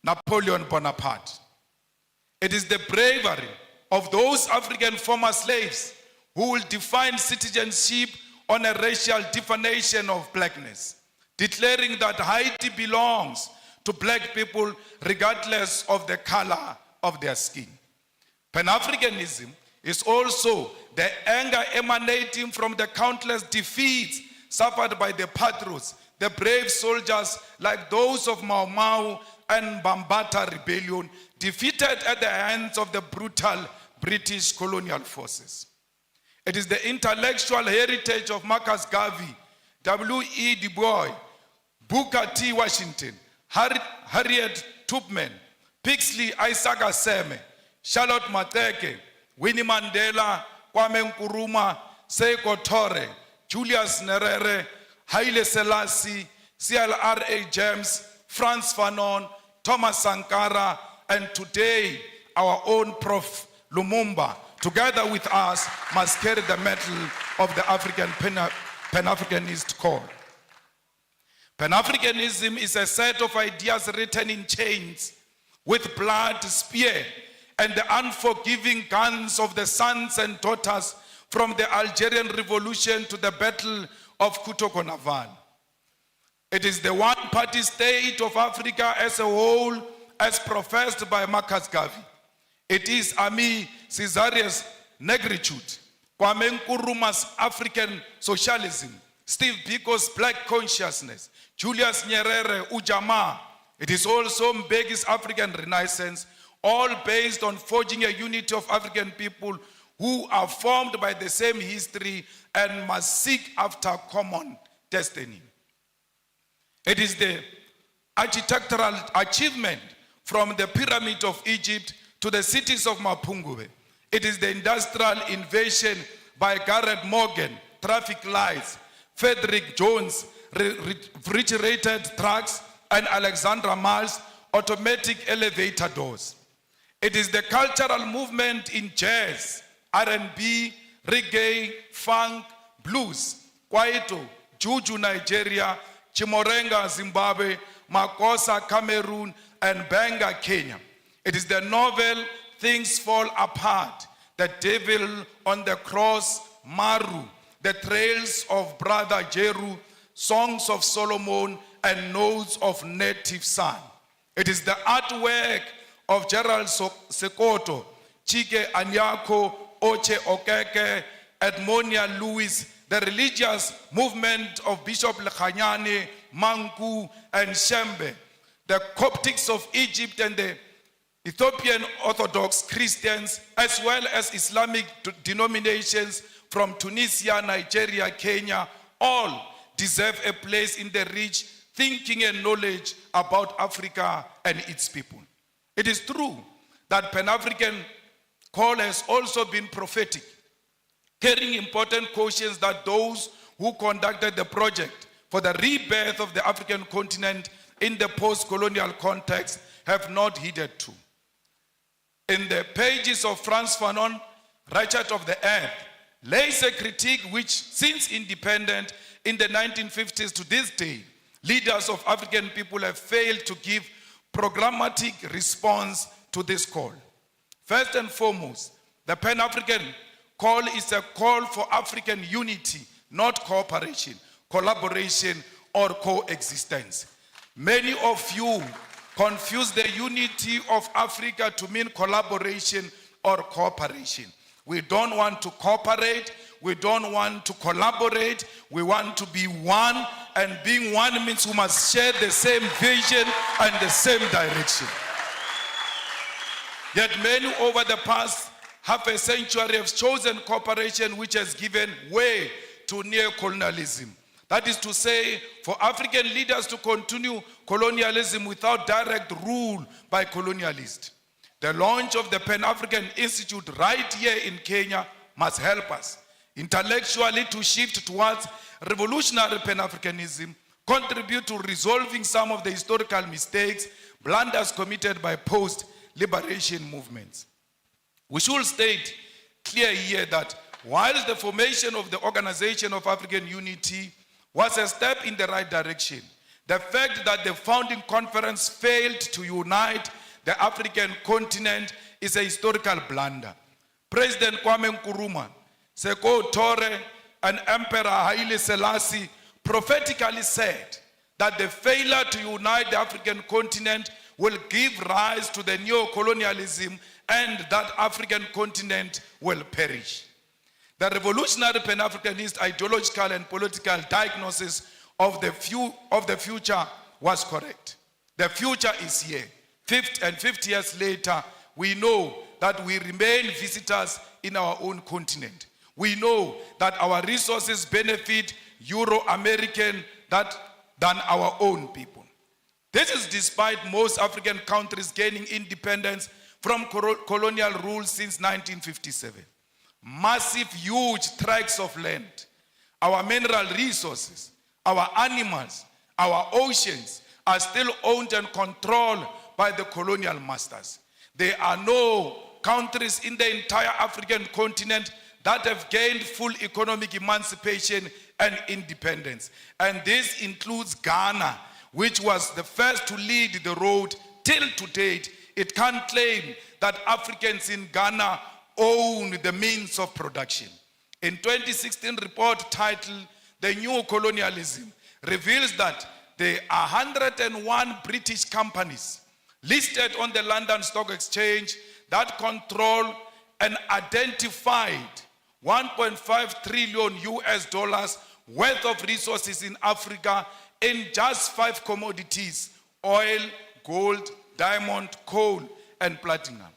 Napoleon Bonaparte. It is the bravery of those African former slaves who will define citizenship on a racial definition of blackness, declaring that Haiti belongs to black people regardless of the color of their skin. Pan-Africanism is also the anger emanating from the countless defeats suffered by the Patros, the brave soldiers like those of Mau Mau and Bambata rebellion, defeated at the hands of the brutal British colonial forces. It is the intellectual heritage of Marcus Garvey, W.E. Du Bois, Booker T. Washington, Harriet Tubman, Pixley Isaac Aseme, Charlotte Mateke, Winnie Mandela, Kwame Nkrumah, Seiko Tore, Julius Nyerere, Haile Selassie, CLR.A. James, Frantz Fanon, Thomas Sankara, and today our own Prof. Lumumba, together with us, must carry the mantle of the African Pan-Africanist call. Pan-Africanism is a set of ideas written in chains with blood, spear, and the unforgiving guns of the sons and daughters from the Algerian Revolution to the Battle of Kutoko-Naval. It is the one-party state of Africa as a whole, as professed by Marcus Garvey. It is Ami Caesarius' negritude, Kwame Nkrumah's African socialism, Steve Biko's black consciousness, Julius Nyerere, Ujamaa. It is also Mbeki's African Renaissance, all based on forging a unity of African people who are formed by the same history and must seek after common destiny. It is the architectural achievement from the Pyramid of Egypt to the cities of Mapungubwe. It is the industrial invasion by Garrett Morgan, traffic lights, Frederick Jones, refrigerated trucks, and Alexandra Miles, automatic elevator doors. It is the cultural movement in jazz, R&B, reggae, funk, blues, Kwaito, Juju, Nigeria, Chimorenga, Zimbabwe, Makosa, Cameroon, and Benga, Kenya. It is the novel Things Fall Apart, The Devil on the Cross, Maru, The Trails of Brother Jeru, Songs of Solomon, and Notes of Native Son. It is the artwork of Gerald Sekoto, Chike Anyako, Oche Okeke, Edmonia Lewis, the religious movement of Bishop Lekhanyane, Manku, and Shembe, the Coptics of Egypt and the Ethiopian Orthodox Christians, as well as Islamic denominations from Tunisia, Nigeria, Kenya, all deserve a place in the rich thinking and knowledge about Africa and its people. It is true that Pan-African call has also been prophetic, carrying important cautions that those who conducted the project for the rebirth of the African continent in the post-colonial context have not heeded to. In the pages of Frantz Fanon, Ratchet of the Earth, lays a critique which, since independence in the 1950s to this day, leaders of African people have failed to give programmatic response to this call. First and foremost, the Pan-African call is a call for African unity, not cooperation, collaboration, or coexistence. Many of you confuse the unity of Africa to mean collaboration or cooperation. We don't want to cooperate. We don't want to collaborate. We want to be one, and being one means we must share the same vision and the same direction. Yet many over the past half a century have chosen cooperation, which has given way to neo-colonialism. That is to say, for African leaders to continue colonialism without direct rule by colonialists. The launch of the Pan-African Institute right here in Kenya must help us intellectually to shift towards revolutionary Pan-Africanism, contribute to resolving some of the historical mistakes, blunders committed by post-liberation movements. We should state clear here that while the formation of the Organization of African Unity was a step in the right direction, the fact that the founding conference failed to unite the African continent is a historical blunder. President Kwame Nkrumah, Sekou Toure, and Emperor Haile Selassie prophetically said that the failure to unite the African continent will give rise to the neo-colonialism and that African continent will perish. The revolutionary Pan-Africanist ideological and political diagnosis of the future was correct. The future is here. 50 years later, we know that we remain visitors in our own continent. We know that our resources benefit Euro-American than our own people. This is despite most African countries gaining independence from colonial rule since 1957. Massive, huge tracts of land, our mineral resources, our animals, our oceans are still owned and controlled by the colonial masters. There are no countries in the entire African continent that have gained full economic emancipation and independence. And this includes Ghana, which was the first to lead the road. Till to date, it can't claim that Africans in Ghana own the means of production. In 2016 report titled The New Colonialism reveals that there are 101 British companies listed on the London Stock Exchange that control an identified 1.5 trillion US dollars worth of resources in Africa in just 5 commodities: oil, gold, diamond, coal, and platinum.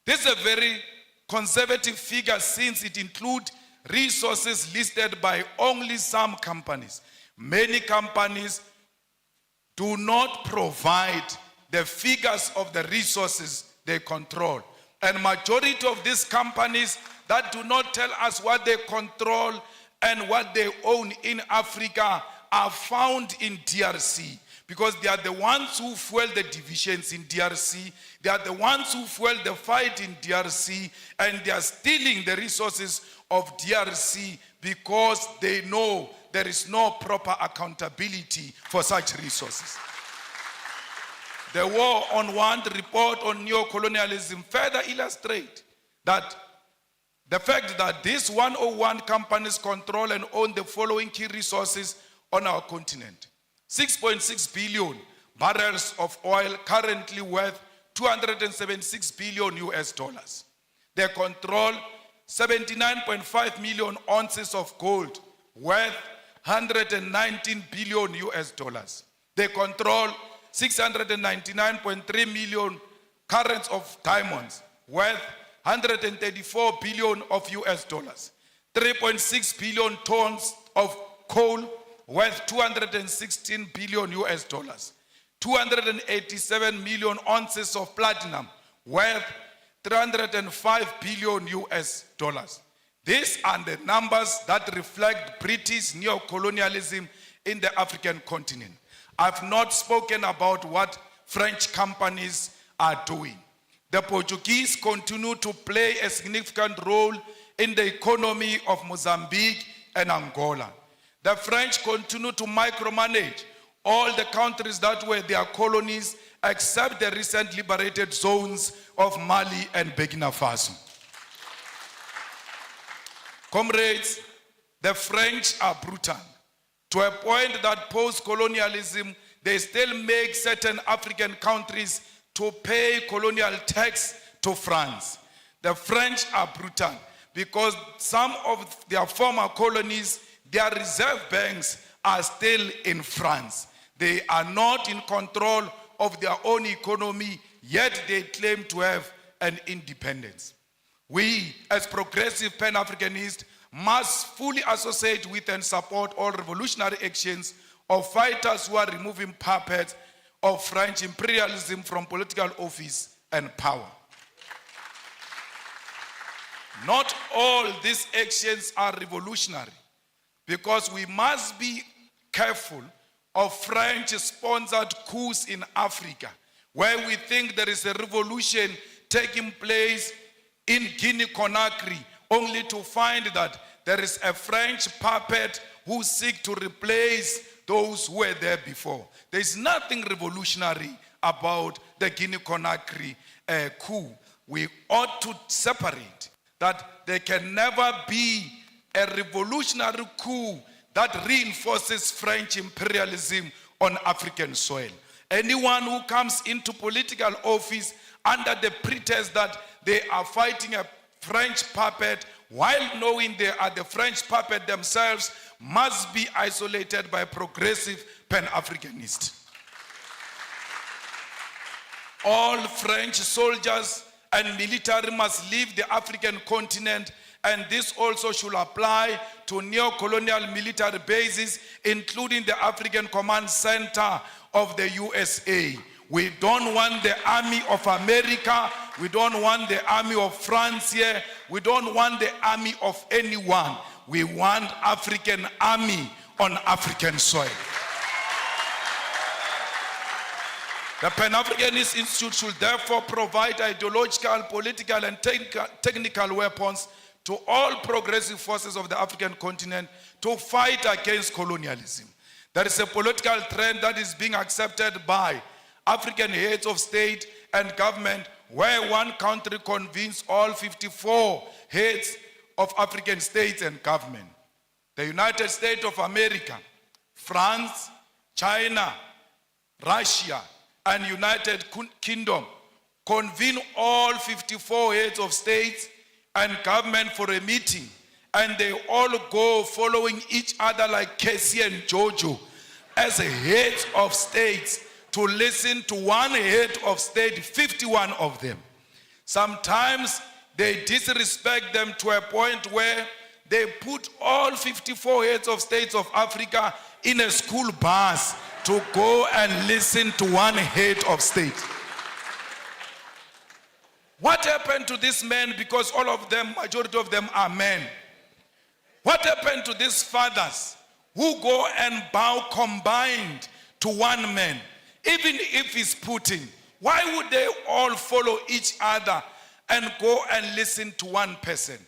This is a very conservative figure since it includes resources listed by only some companies. Many companies do not provide the figures of the resources they control. And majority of these companies that do not tell us what they control and what they own in Africa are found in DRC, because they are the ones who fuel the divisions in DRC. They are the ones who fuel the fight in DRC, and they are stealing the resources of DRC because they know there is no proper accountability for such resources. The War on Want report on neocolonialism further illustrates that the fact that these 101 companies control and own the following key resources on our continent: 6.6 billion barrels of oil, currently worth 276 billion US dollars. They control 79.5 million ounces of gold, worth 119 billion US dollars. They control 699.3 million carats of diamonds, worth 134 billion of US dollars. 3.6 billion tons of coal, worth 216 billion US dollars. 287 million ounces of platinum, worth 305 billion US dollars. These are the numbers that reflect British neocolonialism in the African continent. I've not spoken about what French companies are doing. The Portuguese continue to play a significant role in the economy of Mozambique and Angola. The French continue to micromanage all the countries that were their colonies, except the recent liberated zones of Mali and Burkina Faso. Comrades, the French are brutal, to a point that post-colonialism, they still make certain African countries to pay colonial tax to France. The French are brutal because some of their former colonies, their reserve banks are still in France. They are not in control of their own economy, yet they claim to have an independence. We, as progressive Pan-Africanists, must fully associate with and support all revolutionary actions of fighters who are removing puppets of French imperialism from political office and power. Not all these actions are revolutionary, because we must be careful of French-sponsored coups in Africa, where we think there is a revolution taking place in Guinea-Conakry, only to find that there is a French puppet who seeks to replace those who were there before. There is nothing revolutionary about the Guinea-Conakry coup. We ought to separate that there can never be a revolutionary coup that reinforces French imperialism on African soil. Anyone who comes into political office under the pretext that they are fighting a French puppet while knowing they are the French puppet themselves, must be isolated by progressive Pan-Africanists. All French soldiers and military must leave the African continent, and this also should apply to neo-colonial military bases, including the African Command Center of the USA. We don't want the army of America. We don't want the army of France here. We don't want the army of anyone. We want African army on African soil. The Pan-Africanist Institute should therefore provide ideological, political, and technical weapons to all progressive forces of the African continent to fight against colonialism. There is a political trend that is being accepted by African heads of state and government, where one country convenes all 54 heads of African states and government. The United States of America, France, China, Russia, and United Kingdom convene all 54 heads of states and government for a meeting, and they all go following each other like Casey and Jojo as heads of states to listen to one head of state, 51 of them. Sometimes they disrespect them to a point where they put all 54 heads of states of Africa in a school bus to go and listen to one head of state. What happened to these men? Because all of them, majority of them are men. What happened to these fathers who go and bow combined to one man? Even if he's Putin, why would they all follow each other and go and listen to one person?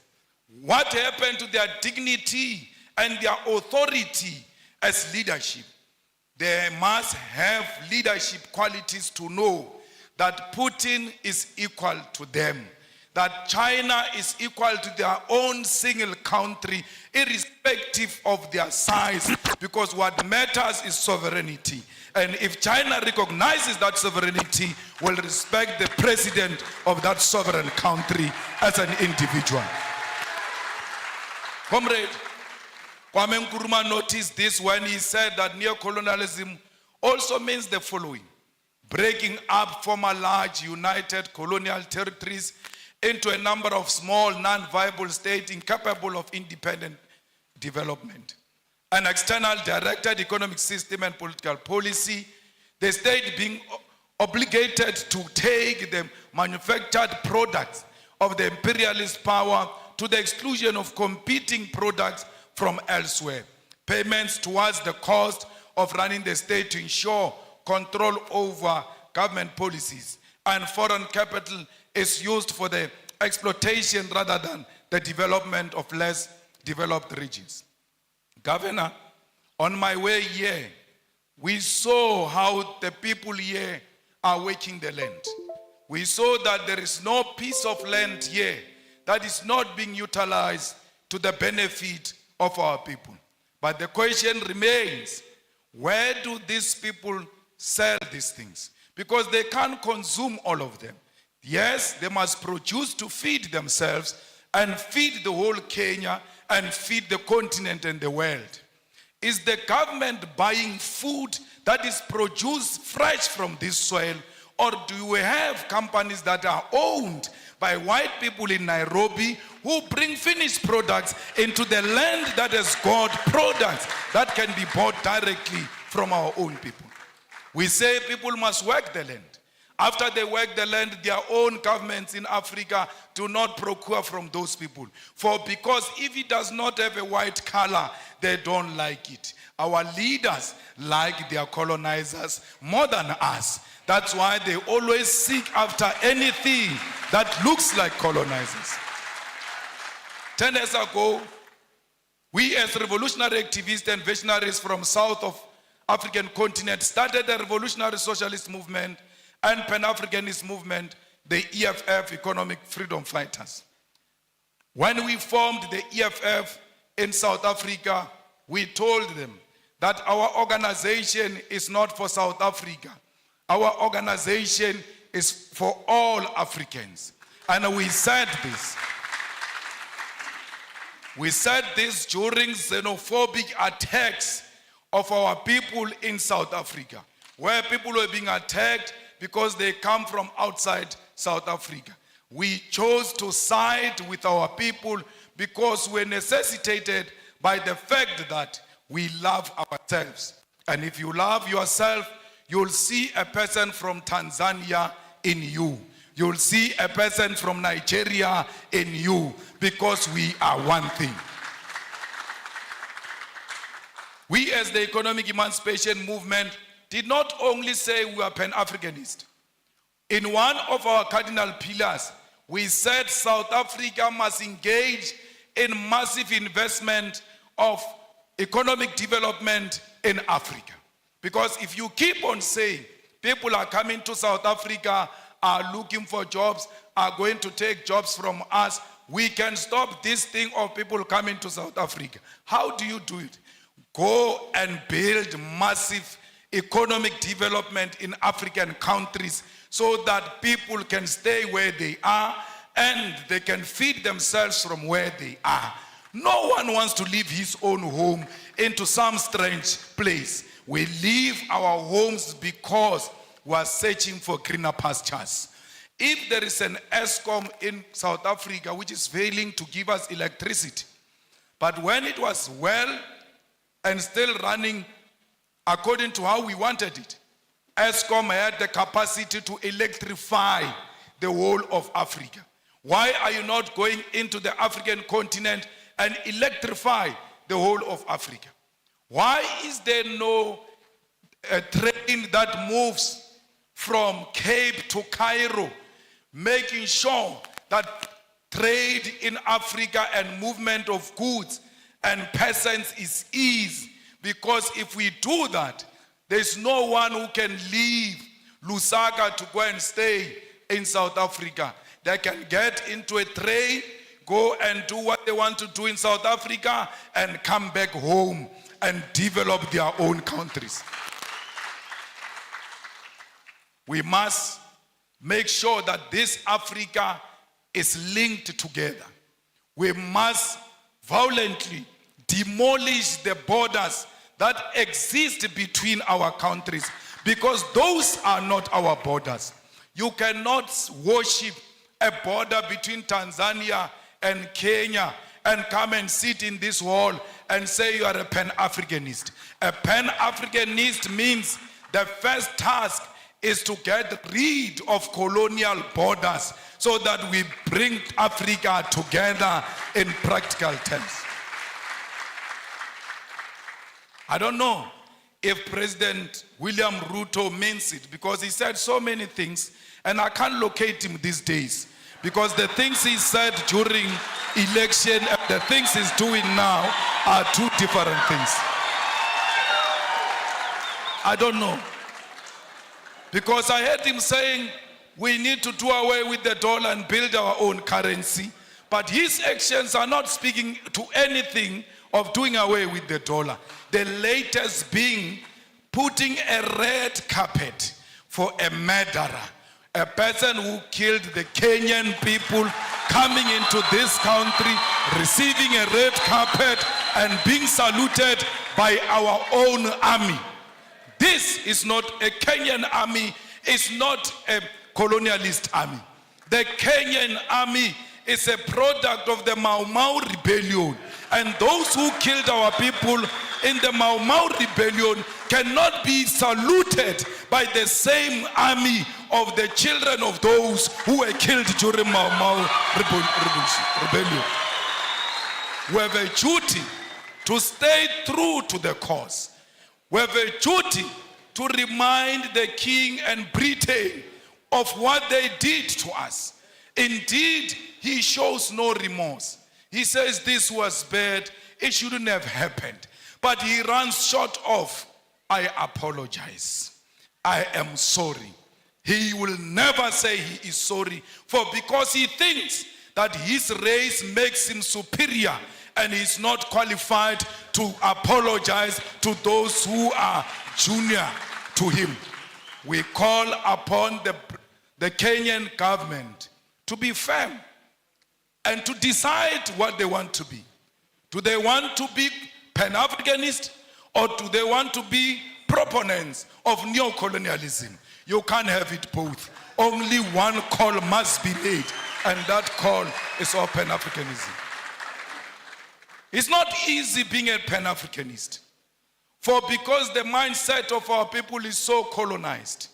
What happened to their dignity and their authority as leadership? They must have leadership qualities to know that Putin is equal to them, that China is equal to their own single country, irrespective of their size, because what matters is sovereignty. And if China recognizes that sovereignty, will respect the president of that sovereign country as an individual. Comrade, Kwame Nkrumah noticed this when he said that neocolonialism also means the following: breaking up former large united colonial territories into a number of small non-viable states incapable of independent development. An external directed economic system and political policy, the state being obligated to take the manufactured products of the imperialist power to the exclusion of competing products from elsewhere. Payments towards the cost of running the state to ensure control over government policies, and foreign capital is used for the exploitation rather than the development of less developed regions. Governor, on my way here, we saw how the people here are working the land. We saw that there is no piece of land here that is not being utilized to the benefit of our people. But the question remains, where do these people sell these things? Because they can't consume all of them. Yes, they must produce to feed themselves and feed the whole Kenya and feed the continent and the world. Is the government buying food that is produced fresh from this soil, or do we have companies that are owned by white people in Nairobi who bring finished products into the land that has got products that can be bought directly from our own people? We say people must work the land. After they work the land, their own governments in Africa do not procure from those people. Because if it does not have a white color, they don't like it. Our leaders like their colonizers more than us. That's why they always seek after anything that looks like colonizers. 10 years ago, we as revolutionary activists and visionaries from south of African continent started a revolutionary socialist movement and Pan-Africanist movement, the EFF, Economic Freedom Fighters. When we formed the EFF in South Africa, we told them that our organization is not for South Africa. Our organization is for all Africans. And we said this. We said this during xenophobic attacks of our people in South Africa, where people were being attacked because they come from outside South Africa. We chose to side with our people because we're necessitated by the fact that we love ourselves. And if you love yourself, you'll see a person from Tanzania in you. You'll see a person from Nigeria in you, because we are one thing. We as the Economic Emancipation Movement did not only say we are Pan-Africanist. In one of our cardinal pillars, we said South Africa must engage in massive investment of economic development in Africa. Because if you keep on saying people are coming to South Africa, are looking for jobs, are going to take jobs from us, we can stop this thing of people coming to South Africa. How do you do it? Go and build massive economic development in African countries so that people can stay where they are and they can feed themselves from where they are. No one wants to leave his own home into some strange place. We leave our homes because we are searching for greener pastures. If there is an ESCOM in South Africa which is failing to give us electricity, but when it was well and still running according to how we wanted it, ESCOM had the capacity to electrify the whole of Africa. Why are you not going into the African continent and electrify the whole of Africa? Why is there no train that moves from Cape to Cairo, making sure that trade in Africa and movement of goods and peasants is easy? Because if we do that, there's no one who can leave Lusaka to go and stay in South Africa. They can get into a train, go and do what they want to do in South Africa, and come back home and develop their own countries. We must make sure that this Africa is linked together. We must violently demolish the borders that exist between our countries, because those are not our borders. You cannot worship a border between Tanzania and Kenya and come and sit in this hall and say you are a Pan-Africanist. A Pan-Africanist means the first task is to get rid of colonial borders so that we bring Africa together in practical terms. I don't know if President William Ruto means it, because he said so many things and I can't locate him these days, because the things he said during election and the things he's doing now are two different things. I don't know. Because I heard him saying we need to do away with the dollar and build our own currency. But his actions are not speaking to anything of doing away with the dollar. The latest being putting a red carpet for a murderer, a person who killed the Kenyan people, coming into this country, receiving a red carpet and being saluted by our own army. This is not a Kenyan army, it's not a colonialist army. The Kenyan army is a product of the Mau Mau rebellion. And those who killed our people in the Mau Mau rebellion cannot be saluted by the same army of the children of those who were killed during Mau Mau rebellion. We have a duty to stay true to the cause. We have a duty to remind the King and Britain of what they did to us. Indeed, he shows no remorse. He says this was bad, it shouldn't have happened. But he runs short of, I apologize, I am sorry. He will never say he is sorry, for because he thinks that his race makes him superior and he's not qualified to apologize to those who are junior to him. We call upon the Kenyan government to be firm and to decide what they want to be. Do they want to be Pan-Africanist or do they want to be proponents of neo-colonialism? You can't have it both. Only one call must be made, and that call is of Pan-Africanism. It's not easy being a Pan-Africanist. For because the mindset of our people is so colonized,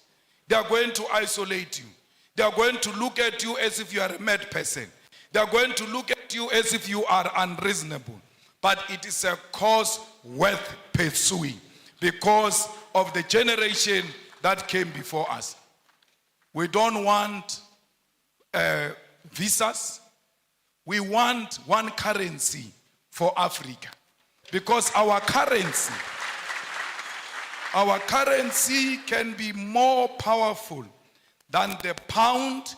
they are going to isolate you. They are going to look at you as if you are a mad person. They are going to look at you as if you are unreasonable. But it is a cause worth pursuing because of the generation that came before us. We don't want visas. We want one currency for Africa because our currency can be more powerful than the pound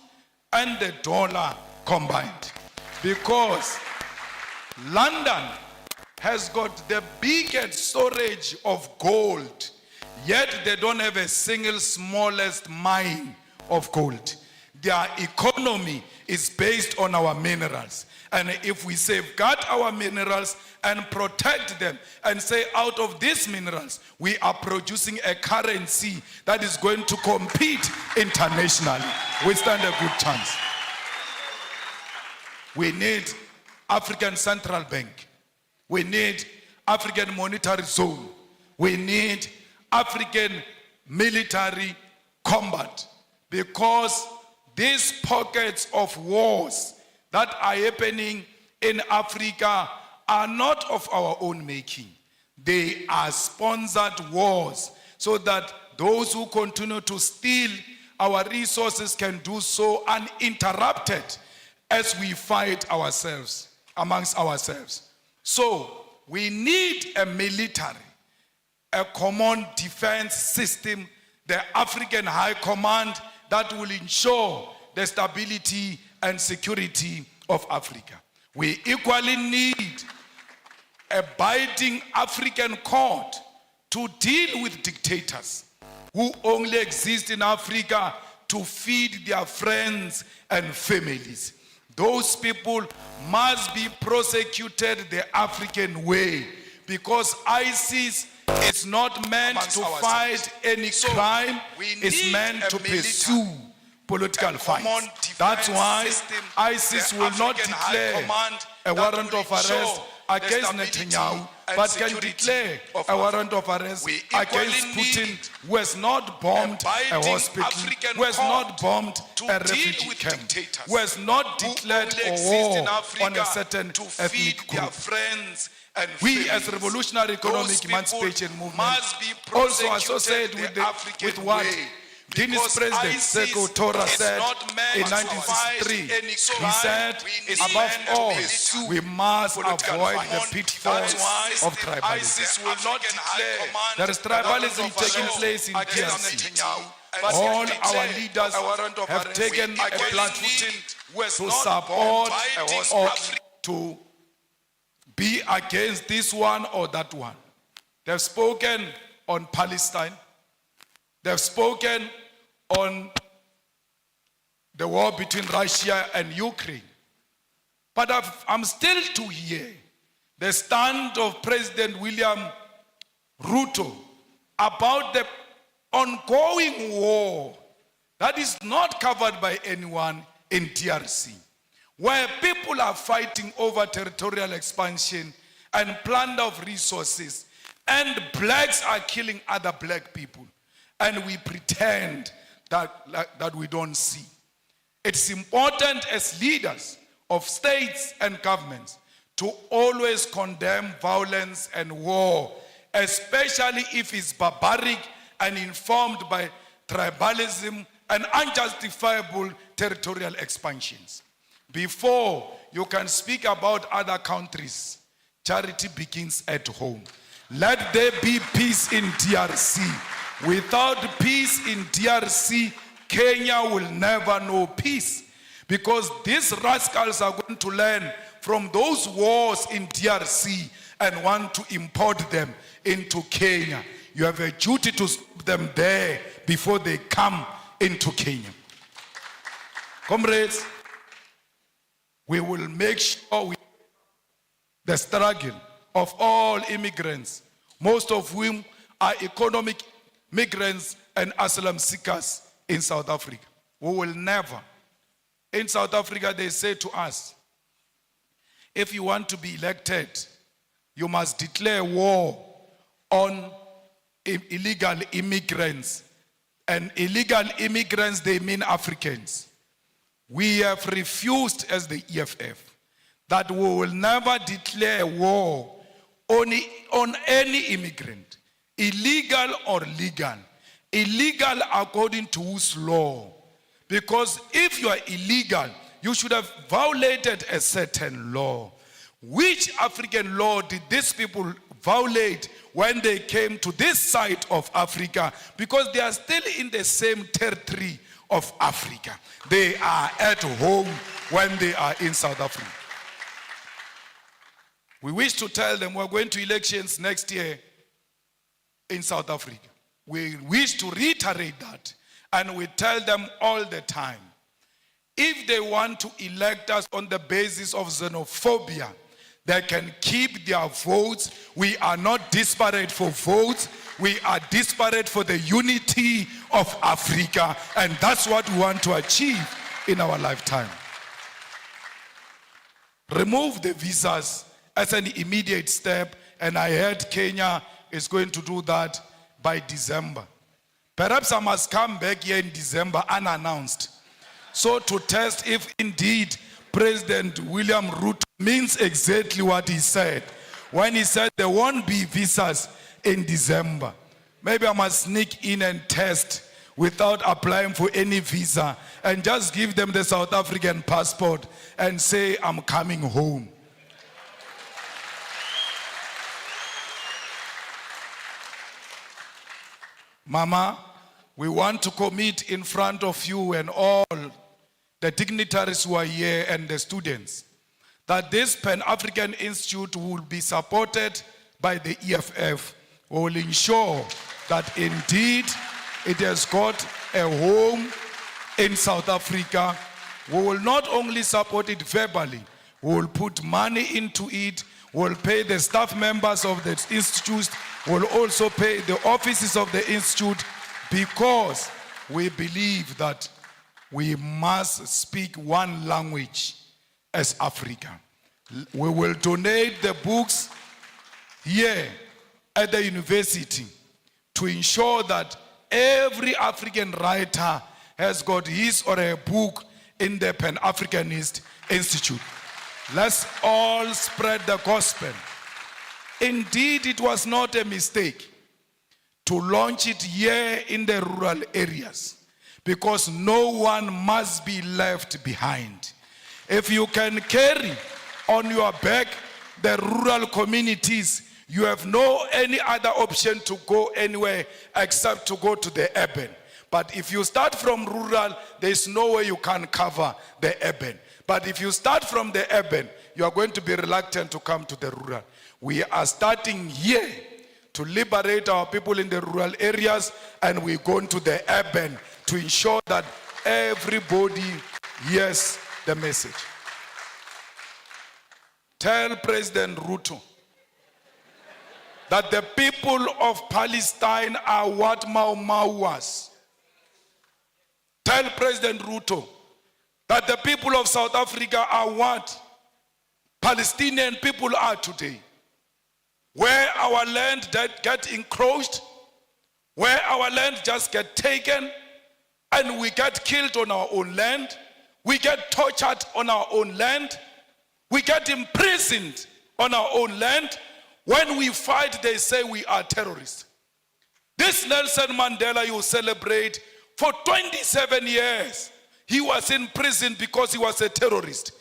and the dollar combined, because London has got the biggest storage of gold, yet they don't have a single smallest mine of gold. Their economy is based on our minerals. And if we safeguard our minerals and protect them and say out of these minerals, we are producing a currency that is going to compete internationally, we stand a good chance. We need African Central Bank. We need African Monetary Zone. We need African military combat, because these pockets of wars that are happening in Africa are not of our own making. They are sponsored wars so that those who continue to steal our resources can do so uninterrupted as we fight ourselves, amongst ourselves. So we need a military, a common defense system, the African High Command that will ensure the stability and security of Africa. We equally need a binding African court to deal with dictators who only exist in Africa to feed their friends and families. Those people must be prosecuted the African way, because ISIS is not meant to fight any crime, it's meant to pursue political fights. That's why ISIS will not declare a warrant of arrest against Netanyahu, but can declare a warrant of arrest against Putin, who has not bombed a hospital, who has not bombed a refugee camp, who has not declared a war on a certain ethnic group. We as Revolutionary Economic Emancipation Movement also associate with what Guinea's president, Sekou Touré, said in 1963. He said, above all, we must avoid the pitfalls of tribalism. There is tribalism taking place in DRC. All our leaders have taken a platform to support or to be against this one or that one. They've spoken on Palestine. They've spoken on the war between Russia and Ukraine. But I'm still to hear the stand of President William Ruto about the ongoing war that is not covered by anyone in DRC, where people are fighting over territorial expansion and plunder of resources, and blacks are killing other black people, and we pretend that we don't see. It's important as leaders of states and governments to always condemn violence and war, especially if it's barbaric and informed by tribalism and unjustifiable territorial expansions. Before you can speak about other countries, charity begins at home. Let there be peace in DRC. Without peace in DRC, Kenya will never know peace, because these rascals are going to learn from those wars in DRC and want to import them into Kenya. You have a duty to stop them there before they come into Kenya. Comrades, we will make sure the struggle of all immigrants, most of whom are economic migrants and asylum seekers in South Africa. We will never. In South Africa, they say to us, if you want to be elected, you must declare war on illegal immigrants. And illegal immigrants, they mean Africans. We have refused as the EFF that we will never declare war on any immigrant, illegal or legal. Illegal according to whose law? Because if you are illegal, you should have violated a certain law. Which African law did these people violate when they came to this side of Africa? Because they are still in the same territory of Africa. They are at home when they are in South Africa. We wish to tell them we're going to elections next year in South Africa. We wish to reiterate that, and we tell them all the time, if they want to elect us on the basis of xenophobia, they can keep their votes. We are not disparate for votes. We are disparate for the unity of Africa, and that's what we want to achieve in our lifetime. Remove the visas as an immediate step, and I heard Kenya is going to do that by December. Perhaps I must come back here in December unannounced, so to test if indeed President William Ruto means exactly what he said when he said there won't be visas in December. Maybe I must sneak in and test without applying for any visa and just give them the South African passport and say I'm coming home. Mama, we want to commit in front of you and all the dignitaries who are here and the students that this Pan-African Institute will be supported by the EFF. We will ensure that indeed it has got a home in South Africa. We will not only support it verbally, we will put money into it, we will pay the staff members of the institute, we will also pay the offices of the institute, because we believe that we must speak one language as Africa. We will donate the books here at the university to ensure that every African writer has got his or her book in the Pan-Africanist Institute. Let's all spread the gospel. Indeed, it was not a mistake to launch it here in the rural areas, because no one must be left behind. If you can carry on your back the rural communities, you have no any other option to go anywhere except to go to the urban. But if you start from rural, there is no way you can cover the urban. But if you start from the urban, you are going to be reluctant to come to the rural. We are starting here to liberate our people in the rural areas, and we're going to the urban to ensure that everybody hears the message. Tell President Ruto that the people of Palestine are what Mau Mau was. Tell President Ruto that the people of South Africa are what Palestinian people are today. Where our land get encroached, where our land just get taken, and we get killed on our own land, we get tortured on our own land, we get imprisoned on our own land. When we fight, they say we are terrorists. This Nelson Mandela you celebrate, for 27 years, he was in prison because he was a terrorist.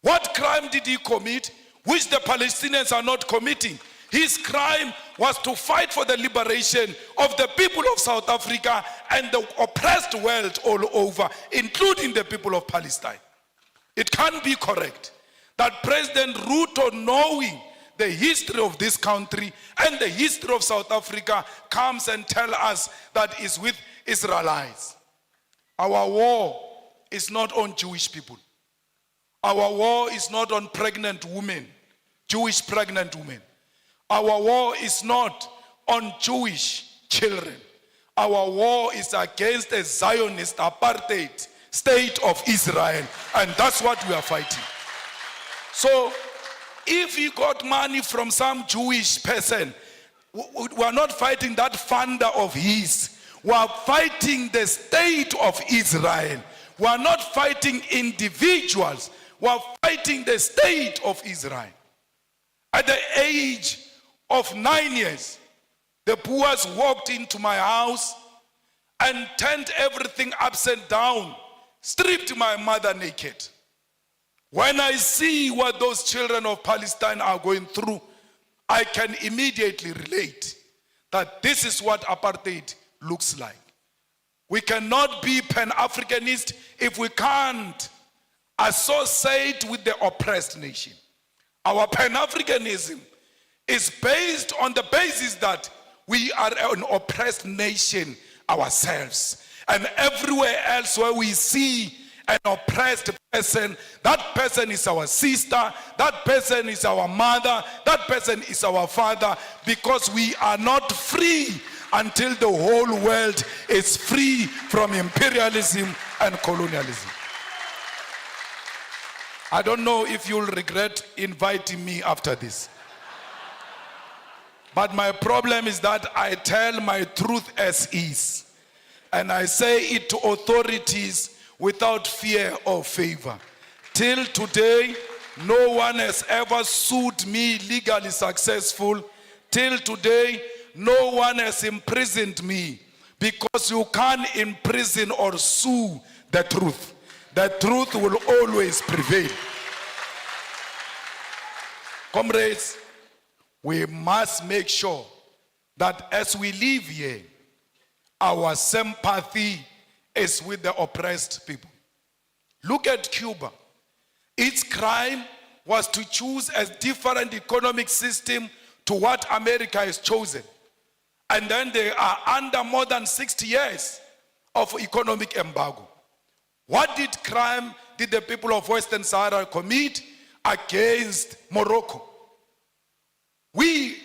What crime did he commit, which the Palestinians are not committing? His crime was to fight for the liberation of the people of South Africa and the oppressed world all over, including the people of Palestine. It can't be correct that President Ruto, knowing the history of this country and the history of South Africa, comes and tells us that it's with Israelites. Our war is not on Jewish people. Our war is not on pregnant women. Jewish pregnant women. Our war is not on Jewish children. Our war is against a Zionist apartheid state of Israel. And that's what we are fighting. So if you got money from some Jewish person, we are not fighting that funder of his. We are fighting the state of Israel. We are not fighting individuals. We are fighting the state of Israel. At the age of 9 years, the Boers walked into my house and turned everything upside down, stripped my mother naked. When I see what those children of Palestine are going through, I can immediately relate that this is what apartheid looks like. We cannot be Pan-Africanist if we can't associate with the oppressed nation. Our Pan-Africanism is based on the basis that we are an oppressed nation ourselves. And everywhere else where we see an oppressed person, that person is our sister, that person is our mother, that person is our father, because we are not free until the whole world is free from imperialism and colonialism. I don't know if you'll regret inviting me after this. But my problem is that I tell my truth as is. And I say it to authorities without fear or favor. Till today, no one has ever sued me legally successful. Till today, no one has imprisoned me, because you can't imprison or sue the truth. The truth will always prevail. Comrades, we must make sure that as we live here, our sympathy is with the oppressed people. Look at Cuba. Its crime was to choose a different economic system to what America has chosen. And then they are under more than 60 years of economic embargo. What crime did the people of Western Sahara commit against Morocco? We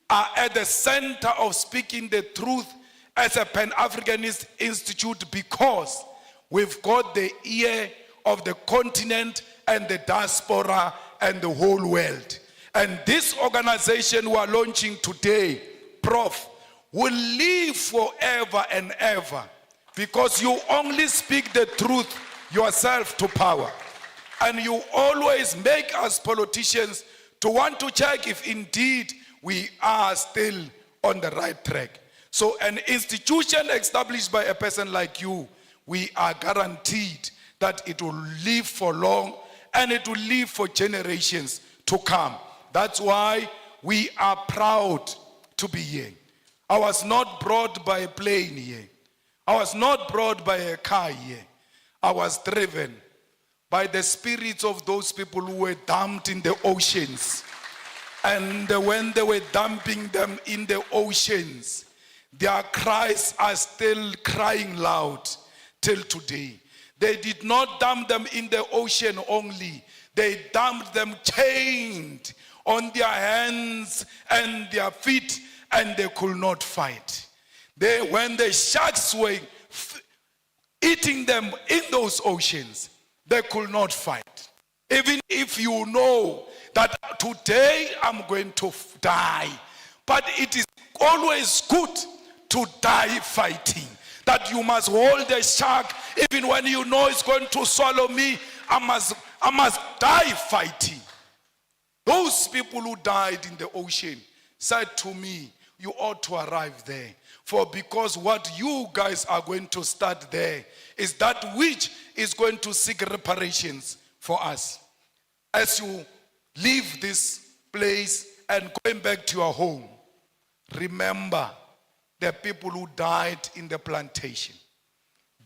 are at the center of speaking the truth as a Pan-Africanist institute, because we've got the ear of the continent and the diaspora and the whole world. And this organization we are launching today, Prof, will live forever and ever, because you only speak the truth yourself to power. And you always make us politicians to want to check if indeed we are still on the right track. So an institution established by a person like you, we are guaranteed that it will live for long and it will live for generations to come. That's why we are proud to be here. I was not brought by a plane here. I was not brought by a car here. I was driven by the spirits of those people who were dumped in the oceans. And when they were dumping them in the oceans, their cries are still crying loud till today. They did not dump them in the ocean only. They dumped them chained on their hands and their feet, and they could not fight. When the sharks were eating them in those oceans, they could not fight. Even if you know that today I'm going to die, but it is always good to die fighting. That you must hold the shark even when you know it's going to swallow me. I must die fighting. Those people who died in the ocean said to me, you ought to arrive there. Because what you guys are going to start there is that which is going to seek reparations for us. As you leave this place and going back to your home, remember the people who died in the plantation,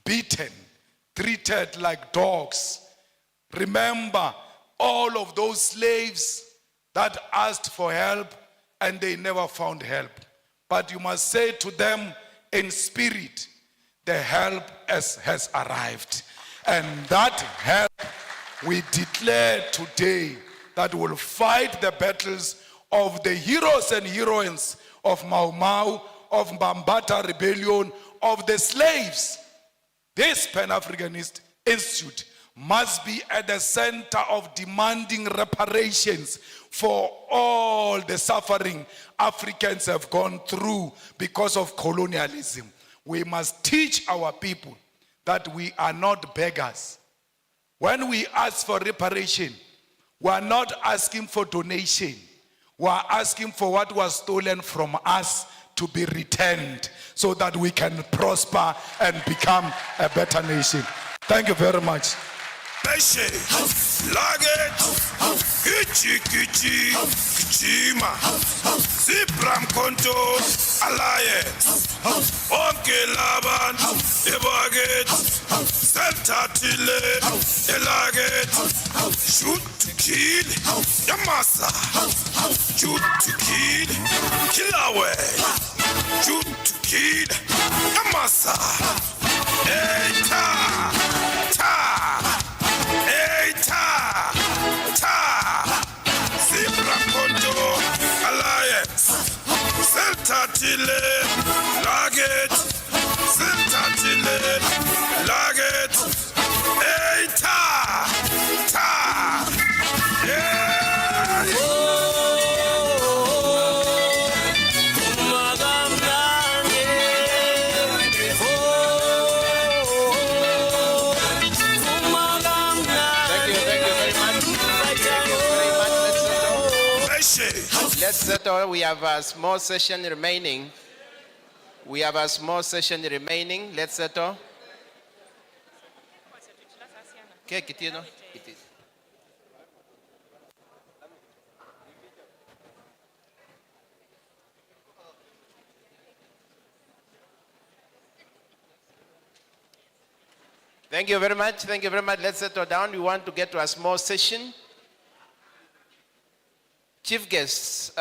beaten, treated like dogs. Remember all of those slaves that asked for help and they never found help. But you must say to them in spirit, the help has arrived. And that help we declare today that will fight the battles of the heroes and heroines of Mau Mau, of Mbambata Rebellion, of the slaves. This Pan-Africanist Institute must be at the center of demanding reparations for all the suffering Africans have gone through because of colonialism. We must teach our people that we are not beggars. When we ask for reparation, we are not asking for donation. We are asking for what was stolen from us to be returned so that we can prosper and become a better nation. Thank you very much. Beshe, Laget, Kichi Kichi, Kichima, Zibram Konto, Alliance, Onke Laban, Ebaget, Seltatile, Elaget, Shoot to kill, Yamasa, Shoot to kill, Kilawe, Shoot to kill, Yamasa, Eta, Ta. Alliance, Seltatile, Laget, Seltatile, Laget, Ta, Let's settle. We have a small session remaining. Let's settle. Okay, Kitino. Thank you very much. Let's settle down. We want to get to a small session. Chief guests,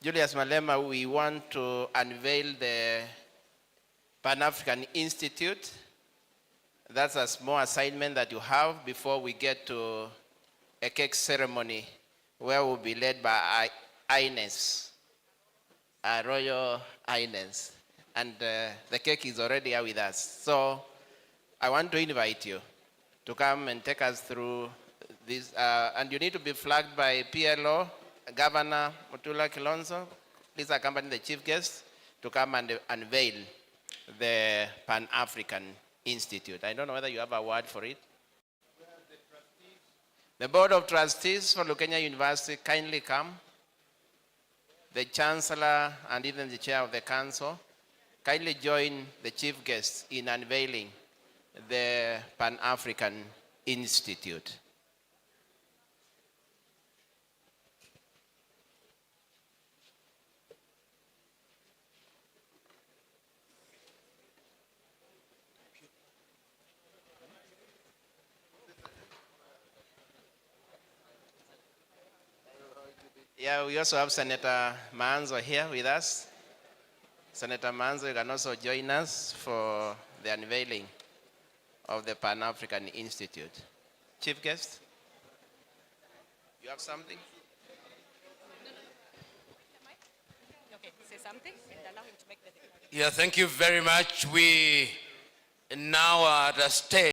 Julius Malema, we want to unveil the Pan-African Institute. That's a small assignment that you have before we get to a cake ceremony where we'll be led by Ines, our Royal Ines. And the cake is already here with us. So I want to invite you to come and take us through this, and you need to be flagged by PLO, Governor Mutula Kilonzo. Please accompany the chief guest to come and unveil the Pan-African Institute. I don't know whether you have a word for it. The Board of Trustees for Lukenya University kindly come. The Chancellor and even the Chair of the Council kindly join the chief guest in unveiling the Pan-African Institute. Yeah, we also have Senator Manzo here with us. Senator Manzo, you can also join us for the unveiling of the Pan-African Institute. Chief guest, you have something? Okay, say something and allow him to make the declaration. Yeah, thank you very much. We now are at a stage